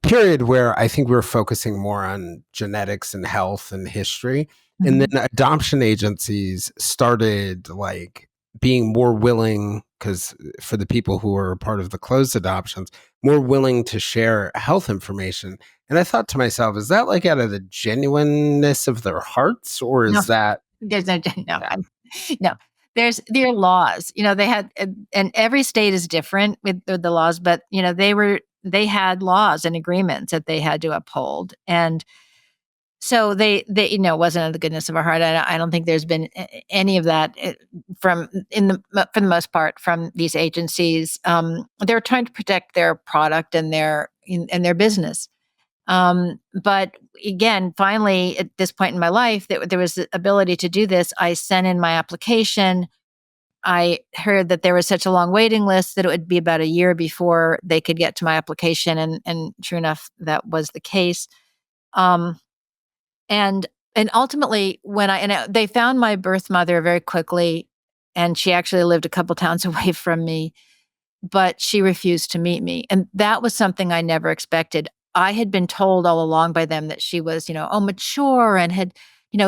period where I think we were focusing more on genetics and health and history. And then Mhm. adoption agencies started like being more willing, because for the people who are a part of the closed adoptions, more willing to share health information. And I thought to myself, is that like out of the genuineness of their hearts, or No, is that there's no no, no. There are laws. They had, and every state is different with the laws, but they had laws and agreements that they had to uphold, and so they it wasn't out of the goodness of our heart. I don't think there's been any of that from in the for the most part from these agencies. They're trying to protect their product and their business. But again, finally, at this point in my life, that there was the ability to do this. I sent in my application. I heard that there was such a long waiting list that it would be about a year before they could get to my application, and true enough, that was the case. Um, and and ultimately, they found my birth mother very quickly, and she actually lived a couple towns away from me, but she refused to meet me. And that was something I never expected. I had been told all along by them that she was, mature, and had,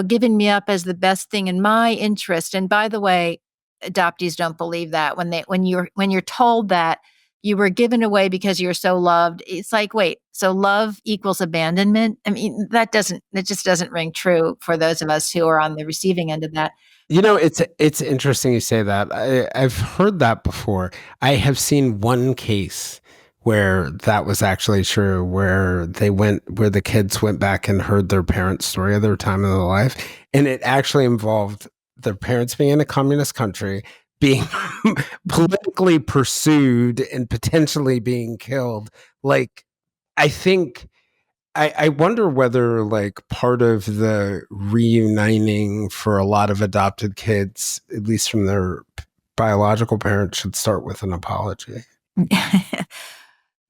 given me up as the best thing in my interest. And by the way, adoptees don't believe that. When you're told that, you were given away because you're so loved. It's like, wait, so love equals abandonment? I mean, it just doesn't ring true for those of us who are on the receiving end of that. It's interesting you say that. I've heard that before. I have seen one case where that was actually true, where the kids went back and heard their parents' story of their time in their life, and it actually involved their parents being in a communist country, being politically pursued, and potentially being killed. Like, I think I wonder whether like part of the reuniting for a lot of adopted kids, at least from their biological parents, should start with an apology.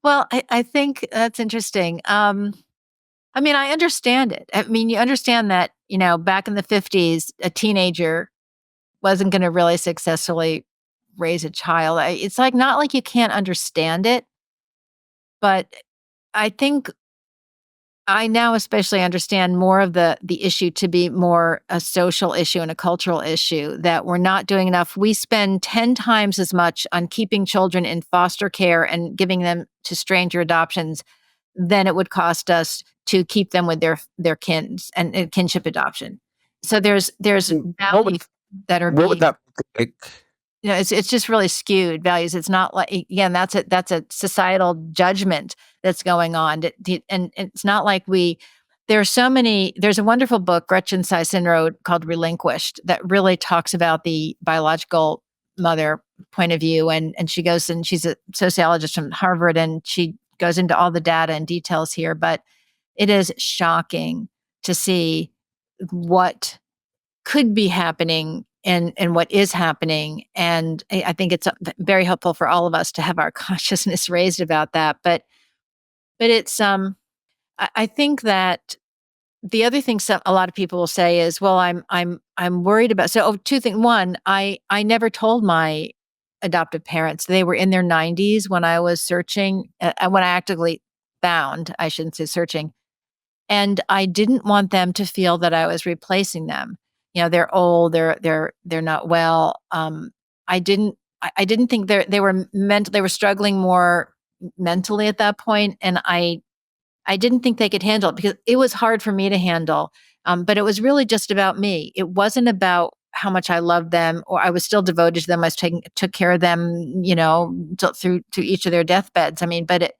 Well, I think that's interesting. I mean, I understand it. I mean, you understand that, back in the 50s, a teenager wasn't going to really successfully raise a child. It's like not like you can't understand it, but I think I now especially understand more of the issue to be more a social issue and a cultural issue, that we're not doing enough. We spend 10 times as much on keeping children in foster care and giving them to stranger adoptions than it would cost us to keep them with their kins and kinship adoption. So there's What would values that are what would being, that look like? it's just really skewed values. It's not like, again, that's a societal judgment that's going on. And it's not like there's a wonderful book, Gretchen Sison wrote, called Relinquished, that really talks about the biological mother point of view. And she goes, and she's a sociologist from Harvard, and she goes into all the data and details here. But it is shocking to see what could be happening and what is happening. And I think it's very helpful for all of us to have our consciousness raised about that. But it's I think that the other thing a lot of people will say is, well, I'm worried about, two things. One, I never told my adoptive parents. They were in their 90s when I was searching, when I actively found, I shouldn't say searching, and I didn't want them to feel that I was replacing them. They're old, they're not well. I didn't think they were struggling more mentally at that point, and I didn't think they could handle it because it was hard for me to handle. But it was really just about me. It wasn't about how much I loved them, or I was still devoted to them. I took care of them, through to each of their deathbeds. I mean, but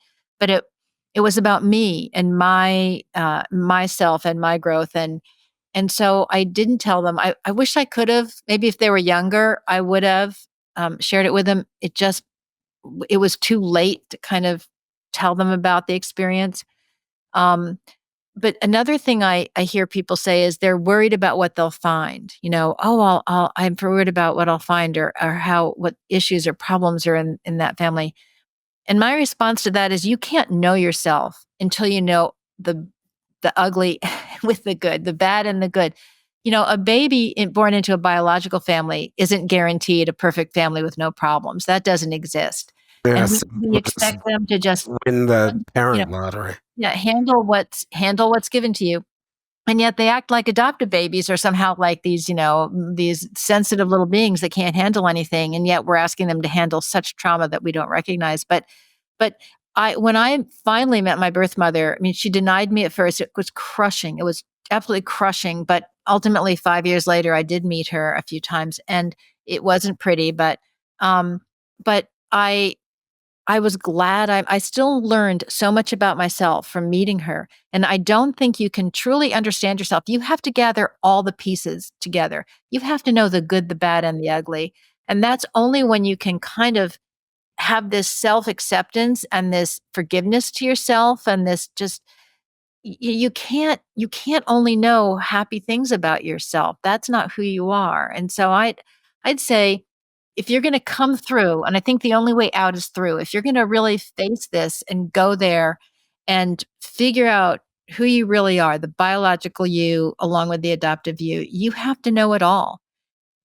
it was about me and myself and my growth. And so I didn't tell them. I wish I could have. Maybe if they were younger, I would have shared it with them. It was too late to kind of tell them about the experience. Um, but another thing I hear people say is they're worried about what they'll find. Oh, I'm worried about what I'll find, or what issues or problems are in that family. And my response to that is, you can't know yourself until you know the ugly with the good, the bad and the good. A baby born into a biological family isn't guaranteed a perfect family with no problems. That doesn't exist. And Yes, we expect them to just, win the you know, parent lottery. yeah, handle what's given to you. And yet they act like adopted babies are somehow like these sensitive little beings that can't handle anything. And yet we're asking them to handle such trauma that we don't recognize. But when I finally met my birth mother, I mean, she denied me at first. It was crushing. It was absolutely crushing. But ultimately, 5 years later, I did meet her a few times, and it wasn't pretty. But I was glad. I still learned so much about myself from meeting her. And I don't think you can truly understand yourself. You have to gather all the pieces together. You have to know the good, the bad, and the ugly. And that's only when you can kind of have this self-acceptance and this forgiveness to yourself, and this just, you can't only know happy things about yourself. That's not who you are. And so I'd say, if you're going to come through, and I think the only way out is through, if you're going to really face this and go there and figure out who you really are, the biological you along with the adoptive you have to know it all.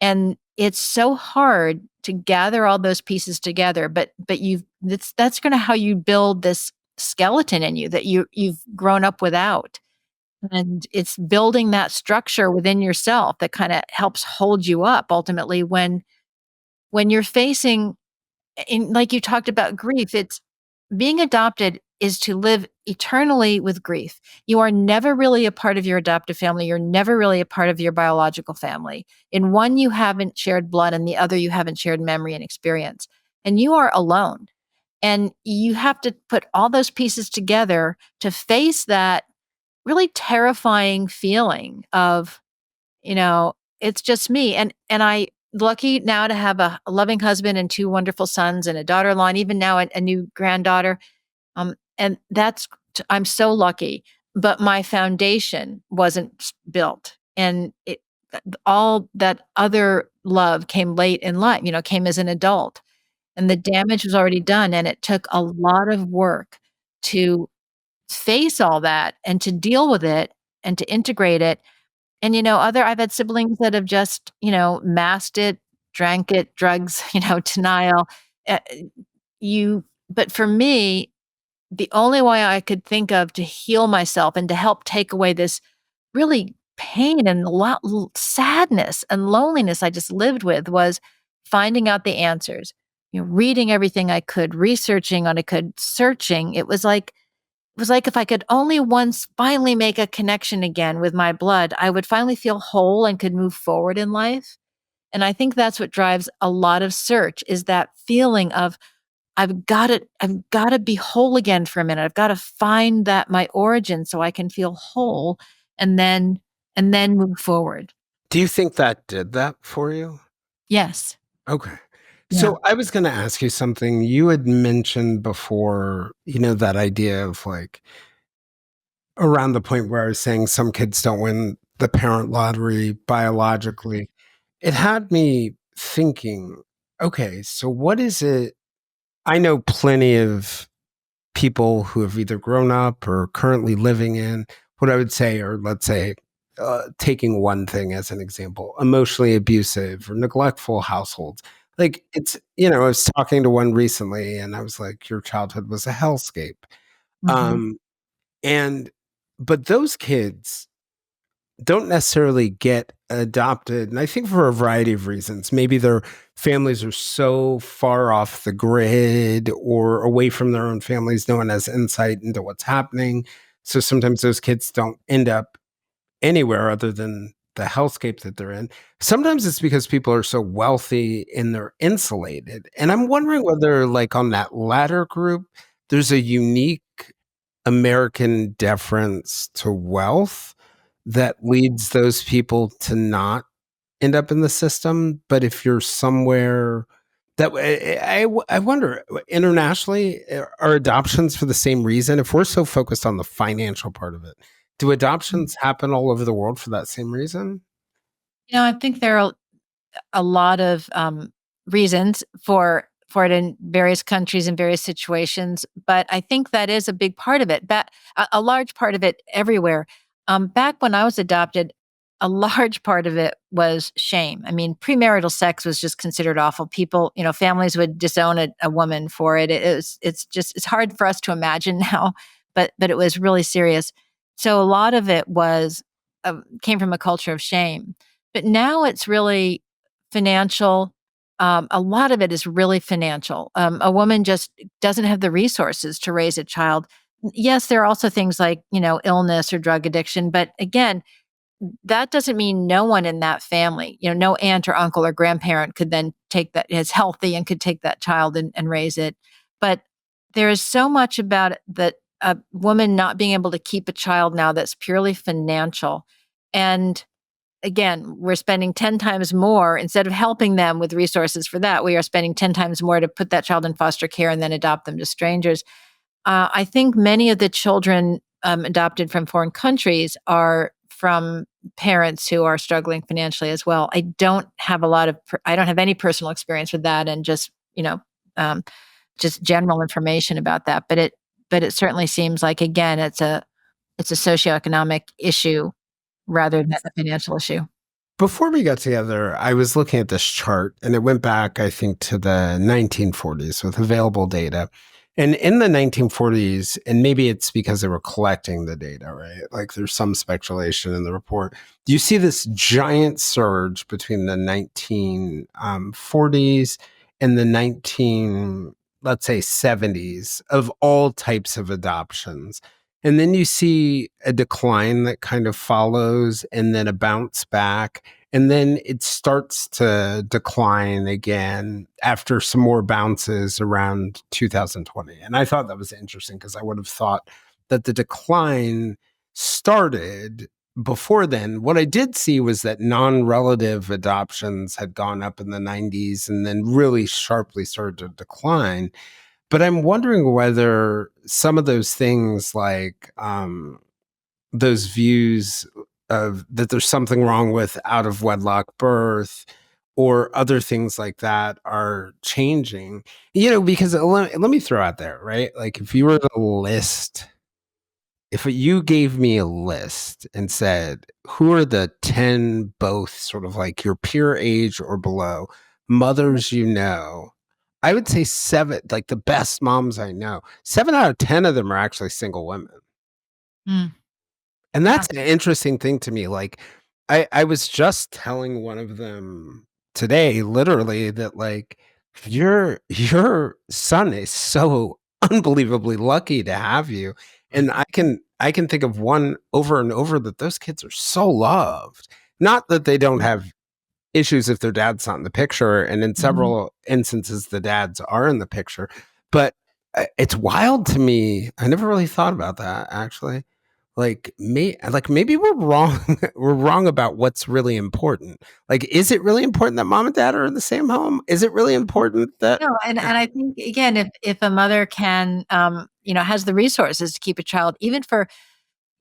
And it's so hard to gather all those pieces together, but that's going to how you build this skeleton in you that you've grown up without. And it's building that structure within yourself that kind of helps hold you up ultimately when you're facing And like you talked about grief, it's being adopted is to live eternally with grief. You are never really a part of your adoptive family. You're never really a part of your biological family. In one, you haven't shared blood, and the other, you haven't shared memory and experience. And you are alone. And you have to put all those pieces together to face that really terrifying feeling of, you know, it's just me. And I lucky now to have a loving husband and two wonderful sons and a daughter-in-law, and even now a new granddaughter. And that's I'm so lucky. But my foundation wasn't built, and all that other love came late in life. Came as an adult, and the damage was already done. And it took a lot of work to face all that and to deal with it and to integrate it. And, I've had siblings that have just, masked it, drank it, drugs, denial. Uh, but for me, the only way I could think of to heal myself and to help take away this really pain and a lot sadness and loneliness I just lived with was finding out the answers. Reading everything I could, researching what I could, searching. It was like if I could only once finally make a connection again with my blood, I would finally feel whole and could move forward in life. And I think that's what drives a lot of search is that feeling of I've got to be whole again for a minute. I've got to find that my origin so I can feel whole and then move forward. Do you think that did that for you? Yes. Okay. Yeah. So I was going to ask you something. You had mentioned before, that idea of like around the point where I was saying some kids don't win the parent lottery biologically. It had me thinking, okay, so what is it? I know plenty of people who have either grown up or currently living in what I would say, or let's say, taking one thing as an example, emotionally abusive or neglectful households. Like I was talking to one recently and I was like, your childhood was a hellscape. Mhm. Um, and, but those kids don't necessarily get adopted. And I think for a variety of reasons. Maybe their families are so far off the grid or away from their own families, no one has insight into what's happening. So sometimes those kids don't end up anywhere other than the hellscape that they're in. Sometimes it's because people are so wealthy and they're insulated. And I'm wondering whether, like, on that latter group, there's a unique American deference to wealth that leads those people to not end up in the system. But if you're somewhere that I wonder internationally, are adoptions for the same reason? If we're so focused on the financial part of it, do adoptions happen all over the world for that same reason? I think there are a lot of reasons for it in various countries and various situations, but I think that is a big part of it. But a large part of it everywhere. Back when I was adopted, a large part of it was shame. I mean, premarital sex was just considered awful. People, families would disown a woman for it. It's hard for us to imagine now, but it was really serious. So a lot of it came from a culture of shame. But now it's really financial. A lot of it is really financial. A woman just doesn't have the resources to raise a child. Yes, there are also things like, illness or drug addiction. But again, that doesn't mean no one in that family, no aunt or uncle or grandparent could then take that is healthy and could take that child and raise it. But there is so much about it that a woman not being able to keep a child now that's purely financial. And again, we're spending 10 times more instead of helping them with resources for that. We are spending 10 times more to put that child in foster care and then adopt them to strangers. I think many of the children adopted from foreign countries are from parents who are struggling financially as well. I don't have any personal experience with that, and um, just general information about that. But it certainly seems like again, it's a socioeconomic issue rather than a financial issue. Before we got together, I was looking at this chart and it went back, I think, to the 1940s with available data. And in the 1940s, and maybe it's because they were collecting the data, right? Like there's some speculation in the report. You see this giant surge between the 1940s in the 19, let's say 70s of all types of adoptions. And then you see a decline that kind of follows and then a bounce back. And then it starts to decline again after some more bounces around 2020. And I thought that was interesting because I would have thought that the decline started before then. What I did see was that non-relative adoptions had gone up in the 90s and then really sharply started to decline. But I'm wondering whether some of those things like those views of that there's something wrong with out of wedlock birth or other things like that are changing, because let me throw out there, right? Like if you were to list if you gave me a list and said, who are the 10 both sort of like your peer age or below mothers I would say seven, like the best moms I know, 7 out of 10 of them are actually single women. Mm, And yeah. that's an interesting thing to me. Like, I was just telling one of them today, literally, that like your son is so unbelievably lucky to have you. And I can think of one over and over that those kids are so loved. Not that they don't have issues if their dad's not in the picture, and in Mhm. several instances the dads are in the picture. But it's wild to me. I never really thought about that actually. Like maybe we're wrong. We're wrong about what's really important. Like, is it really important that mom and dad are in the same home? Is it really important that No, and I think again, if a mother can, has the resources to keep a child, even for,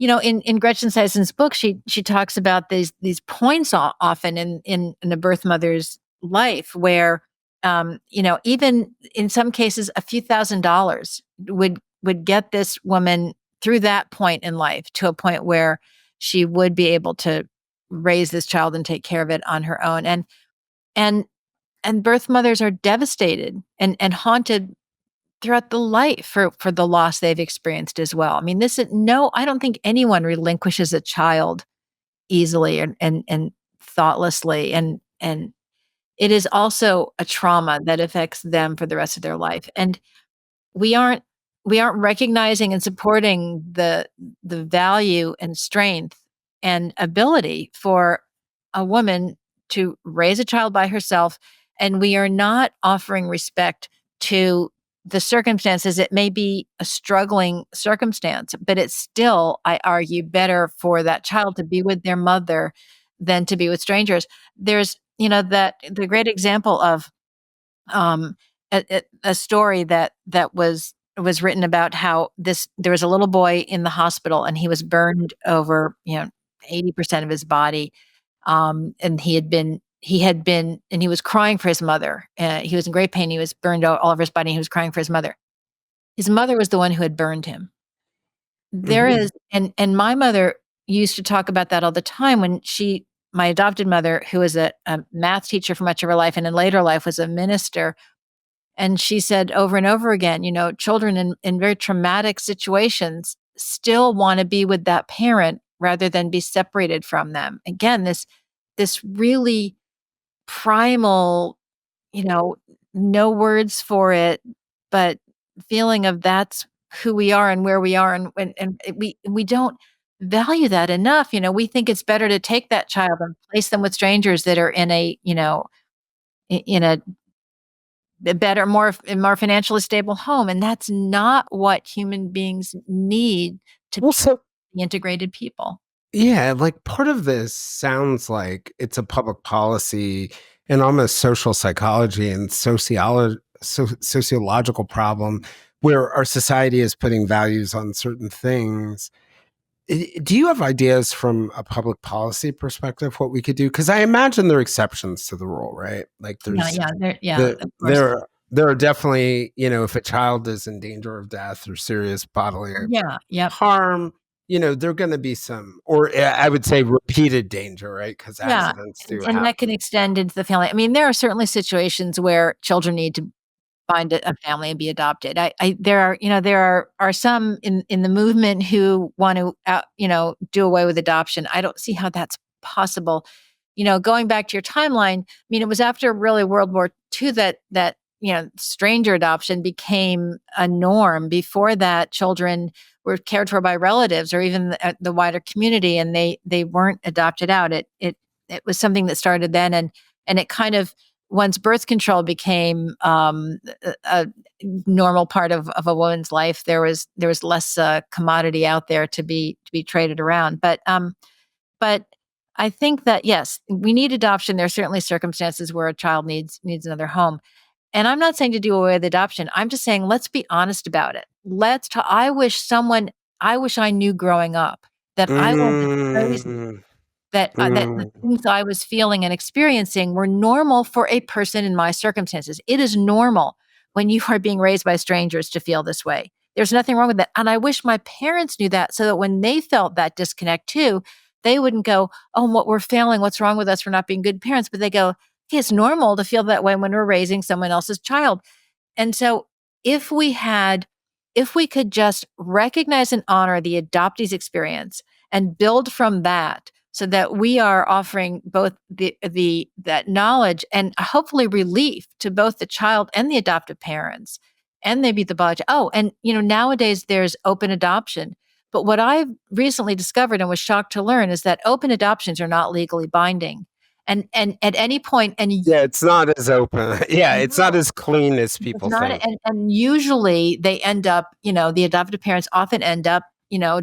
in Gretchen Sison's book, she talks about these points often in a birth mother's life where, even in some cases, a few $1,000s would get this woman through that point in life to a point where she would be able to raise this child and take care of it on her own. And and birth mothers are devastated and haunted throughout the life for the loss they've experienced as well. I mean, this is no, I don't think anyone relinquishes a child easily and thoughtlessly. And it is also a trauma that affects them for the rest of their life. And we aren't we aren't recognizing and supporting the value and strength and ability for a woman to raise a child by herself, and we are not offering respect to the circumstances. It may be a struggling circumstance, but it's still, I argue, better for that child to be with their mother than to be with strangers. There's, that the great example of um, a story that was written about how there was a little boy in the hospital and he was burned over 80% of his body, and he was crying for his mother. He was in great pain. He was burned all over his body. And he was crying for his mother. His mother was the one who had burned him. There Mhm. is, and my mother used to talk about that all the time when my adopted mother, who was a math teacher for much of her life and in later life was a minister, and she said over and over again, children in very traumatic situations still want to be with that parent rather than be separated from them. Again, this really primal, you know, no words for it, but feeling of that's who we are and where we are, and we don't value that enough. We think it's better to take that child and place them with strangers that are in in a better, more financially stable home, and that's not what human beings need to Well, be so integrated people. yeah, like part of this sounds like it's a public policy and almost social psychology and sociological problem where our society is putting values on certain things. Do you have ideas from a public policy perspective what we could do? Because I imagine there are exceptions to the rule, right? Like Yeah, there's yeah, the of course. there are definitely, if a child is in danger of death or serious bodily Yeah, yep. harm, there are going to be some, or I would say repeated danger, right? Because Yeah, accidents and do and that can happen. extend into the family. I mean, there are certainly situations where children need to find a family and be adopted. There are some in the movement who want to, do away with adoption. I don't see how that's possible. Going back to your timeline, I mean, it was after really World War II that stranger adoption became a norm. Before that, children were cared for by relatives or even the wider community, and they weren't adopted out. It was something that started then, and it kind of, once birth control became a normal part of a woman's life, there was less commodity out there to be traded around. But I think that yes, we need adoption. There are certainly circumstances where a child needs another home. And I'm not saying to do away with adoption. I'm just saying let's be honest about it. Let's talk. I wish I knew growing up that I wasn't crazy, Mm, that the mm. things I was feeling and experiencing were normal for a person in my circumstances. It is normal when you are being raised by strangers to feel this way. There's nothing wrong with that. And I wish my parents knew that, so that when they felt that disconnect too, they wouldn't go, "Oh, what we're failing, what's wrong with us for not being good parents?" But they go, "Hey, it's normal to feel that way when we're raising someone else's child." And so if we had, if we could just recognize and honor the adoptee's experience and build from that, so that we are offering both the that knowledge and hopefully relief to both the child and the adoptive parents, and maybe the biology. Oh, and nowadays there's open adoption. But what I've recently discovered and was shocked to learn is that open adoptions are not legally binding. And at any point, and Yeah, it's not as open. Yeah, it's not no, as clean as it's people not. think. And usually they end up, the adoptive parents often end up,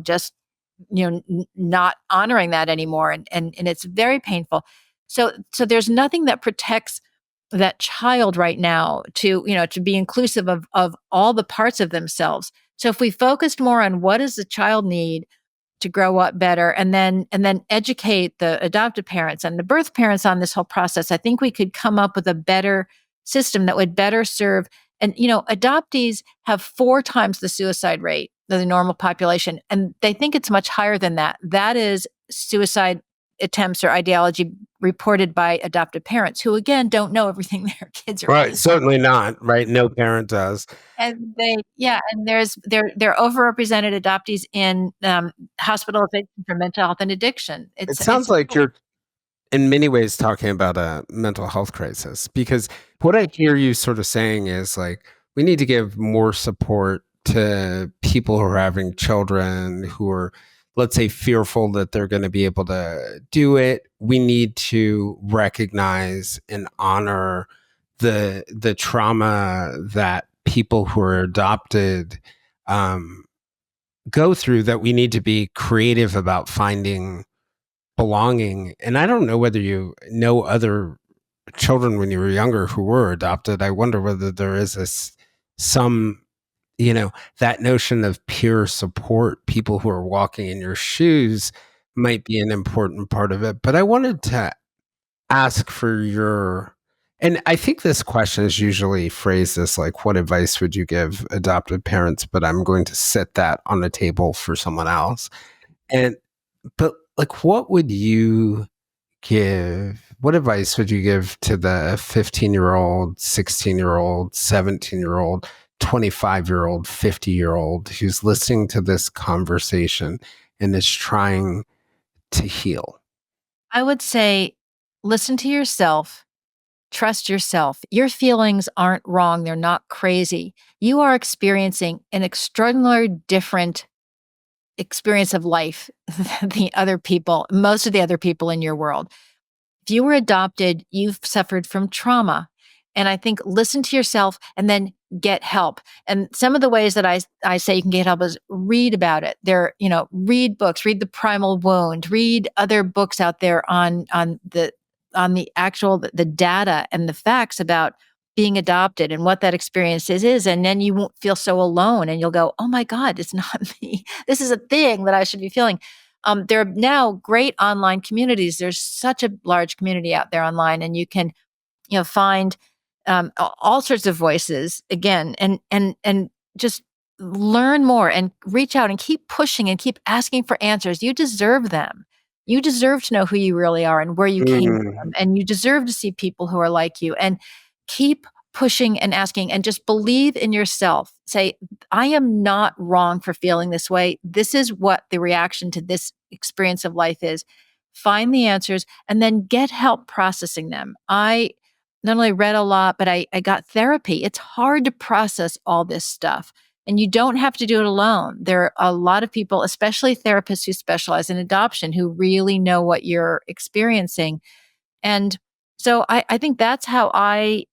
just not honoring that anymore, and it's very painful. So there's nothing that protects that child right now to to be inclusive of all the parts of themselves. So if we focused more on what does the child need to grow up better, and then educate the adoptive parents and the birth parents on this whole process, I think we could come up with a better system that would better serve. And adoptees have 4 times the suicide rate of the normal population, and they think it's much higher than that. That is suicide attempts or ideology reported by adoptive parents, who again don't know everything their kids are Right, facing. certainly not, right? No parent does. And and they're overrepresented adoptees in hospitalization for mental health and addiction. It It's sounds like you're in many ways talking about a mental health crisis, because what I hear you sort of saying is like we need to give more support to people who are having children who are, let's say, fearful that they're going to be able to do it. We need to recognize and honor the trauma that people who are adopted um, go through, that we need to be creative about finding belonging. And I don't know whether you know other children when you were younger who were adopted. I wonder whether there is some, that notion of peer support, people who are walking in your shoes might be an important part of it. But I wanted to ask for your, and I think this question is usually phrased as like, what advice would you give adopted parents? But I'm going to set that on the table for someone else. And but like, what advice would you give to the 15-year-old, 16-year-old, 17-year-old, 25-year-old, 50-year-old who's listening to this conversation and is trying to heal? I would say, listen to yourself, trust yourself. Your feelings aren't wrong, they're not crazy. You are experiencing an extraordinarily different experience of life than the other people, most of the other people in your world. If you were adopted, you've suffered from trauma. And I think listen to yourself and then get help. And some of the ways that I say you can get help is read about it. Read books, read The Primal Wound, read other books out there on the actual the data and the facts about being adopted and what that experience is. And then you won't feel so alone, and you'll go, "Oh my God, it's not me. This is a thing that I should be feeling." There are now great online communities. There's such a large community out there online, and you can, find all sorts of voices again, and just learn more and reach out and keep pushing and keep asking for answers. You deserve them. You deserve to know who you really are and where you came Mm, from, and you deserve to see people who are like you. And keep pushing and asking, and just believe in yourself. Say, I am not wrong for feeling this way. This is what the reaction to this experience of life is. Find the answers and then get help processing them. not only read a lot, but I got therapy. It's hard to process all this stuff. And you don't have to do it alone. There are a lot of people, especially therapists who specialize in adoption, who really know what you're experiencing. And so I think that's how I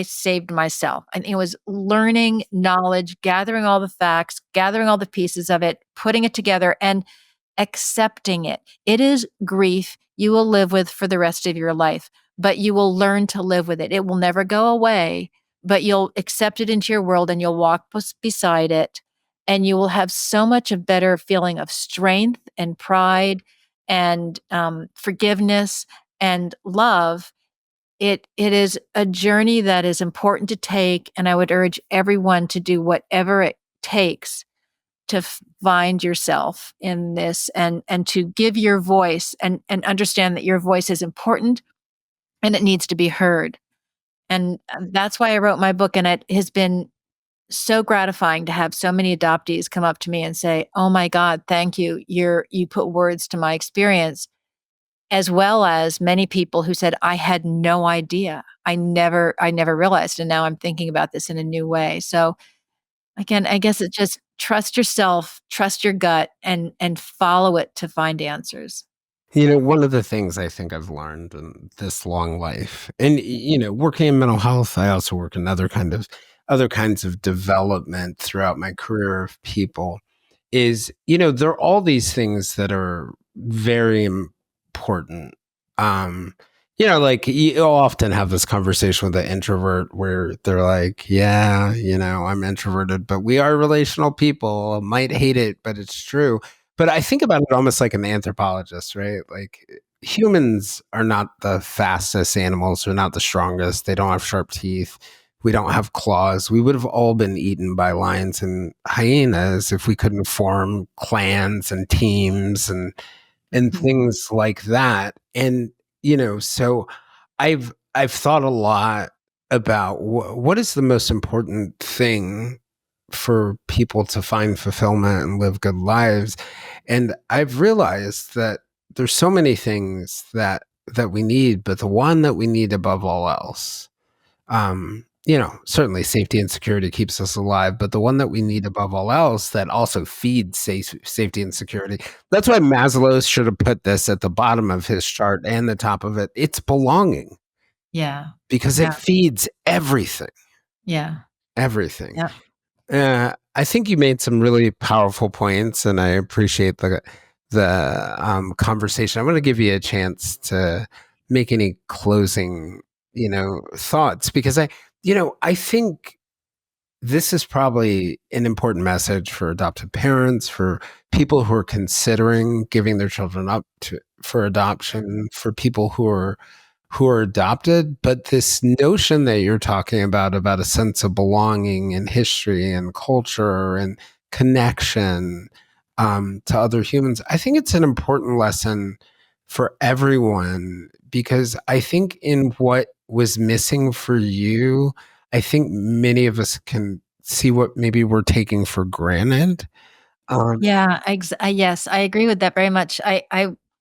saved myself. I think it was learning knowledge, gathering all the facts, gathering all the pieces of it, putting it together, and accepting it. It is grief you will live with for the rest of your life, but you will learn to live with it. It will never go away, but you'll accept it into your world and you'll walk beside it. And you will have so much a better feeling of strength and pride and forgiveness and love. It is a journey that is important to take, and I would urge everyone to do whatever it takes to find yourself in this, and to give your voice, and understand that your voice is important and it needs to be heard. And that's why I wrote my book, and it has been so gratifying to have so many adoptees come up to me and say, "Oh my God, thank you. You put words to my experience." As well as many people who said, "I had no idea. I never realized, and now I'm thinking about this in a new way." So again, I guess it's just trust yourself, trust your gut, and follow it to find answers. One of the things I think I've learned in this long life, and working in mental health, I also work in other kinds of development throughout my career of people, is there are all these things that are very important. Um, like you'll often have this conversation with an introvert where they're like, "Yeah, I'm introverted, but we are relational people. I might hate it, but it's true." But I think about it almost like an anthropologist, right? Like humans are not the fastest animals. They're not the strongest. They don't have sharp teeth. We don't have claws. We would have all been eaten by lions and hyenas if we couldn't form clans and teams and Mhm. things like that. And so I've thought a lot about what is the most important thing for people to find fulfillment and live good lives. And I've realized that there's so many things that we need, but the one that we need above all else, certainly safety and security keeps us alive, but the one that we need above all else that also feeds safety and security. That's why Maslow should have put this at the bottom of his chart and the top of it. It's belonging Yeah. because it Yeah. feeds everything, Yeah. everything. Yeah. I think you made some really powerful points, and I appreciate the conversation. I'm going to give you a chance to make any closing, thoughts because I think this is probably an important message for adoptive parents, for people who are considering giving their children up for adoption, for people who are adopted. But this notion that you're talking about a sense of belonging and history and culture and connection to other humans, I think it's an important lesson for everyone because I think in what was missing for you, I think many of us can see what maybe we're taking for granted. Um, Yeah, yes, I agree with that very much. I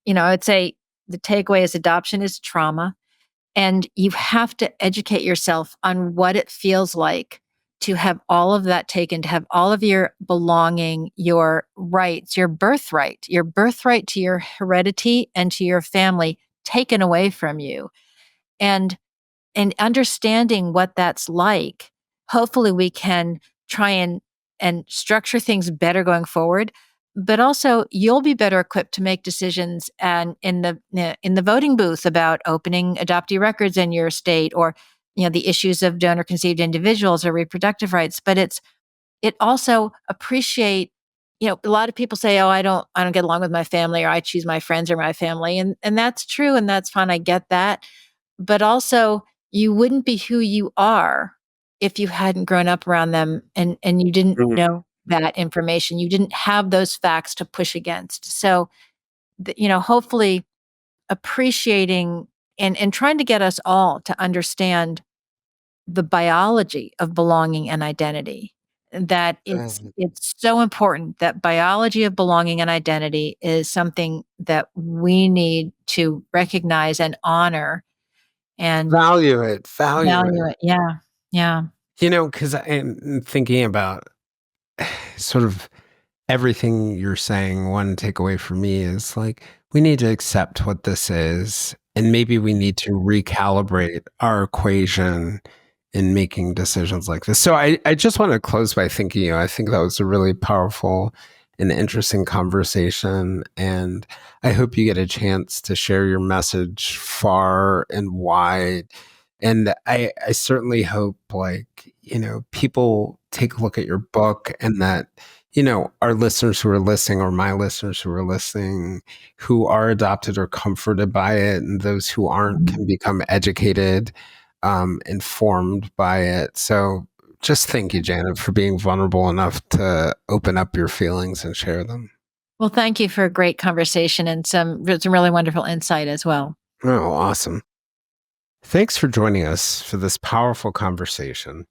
would say the takeaway is adoption is trauma, and you have to educate yourself on what it feels like to have all of that taken, to have all of your belonging, your rights, your birthright to your heredity and to your family taken away from you. And understanding what that's like, hopefully we can try and structure things better going forward. But also, you'll be better equipped to make decisions and in the voting booth about opening adoptee records in your state, or the issues of donor conceived individuals or reproductive rights. But it also appreciate. A lot of people say, "Oh, I don't get along with my family," or "I choose my friends or my family," and that's true, and that's fine. I get that, but also you wouldn't be who you are if you hadn't grown up around them, and you didn't Mhm. know that information. You didn't have those facts to push against. So, hopefully appreciating and trying to get us all to understand the biology of belonging and identity. That it's so important that biology of belonging and identity is something that we need to recognize and honor, and Value it. Value value it. it. Yeah. Yeah. Because I'm thinking about sort of everything you're saying. One takeaway for me is like, we need to accept what this is. And maybe we need to recalibrate our equation in making decisions like this. So I just want to close by thanking you. I think that was a really powerful and interesting conversation. And I hope you get a chance to share your message far and wide. And I certainly hope, like, people take a look at your book, and that, our listeners who are listening, or my listeners who are listening, who are adopted or comforted by it, and those who aren't Mhm. can become educated, informed by it. So just thank you, Janet, for being vulnerable enough to open up your feelings and share them. Well, thank you for a great conversation and some really wonderful insight as well. Oh, awesome. Thanks for joining us for this powerful conversation.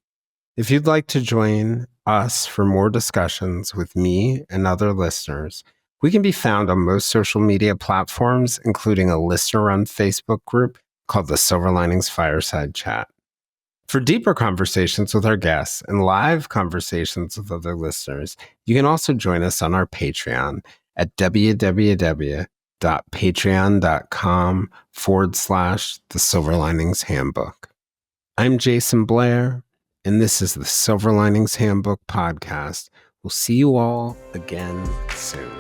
If you'd like to join us for more discussions with me and other listeners, we can be found on most social media platforms, including a listener-run Facebook group called the Silver Linings Fireside Chat. For deeper conversations with our guests and live conversations with other listeners, you can also join us on our Patreon at www.patreon.com/the Silver Linings Handbook. I'm Jason Blair, and this is the Silver Linings Handbook podcast. We'll see you all again soon.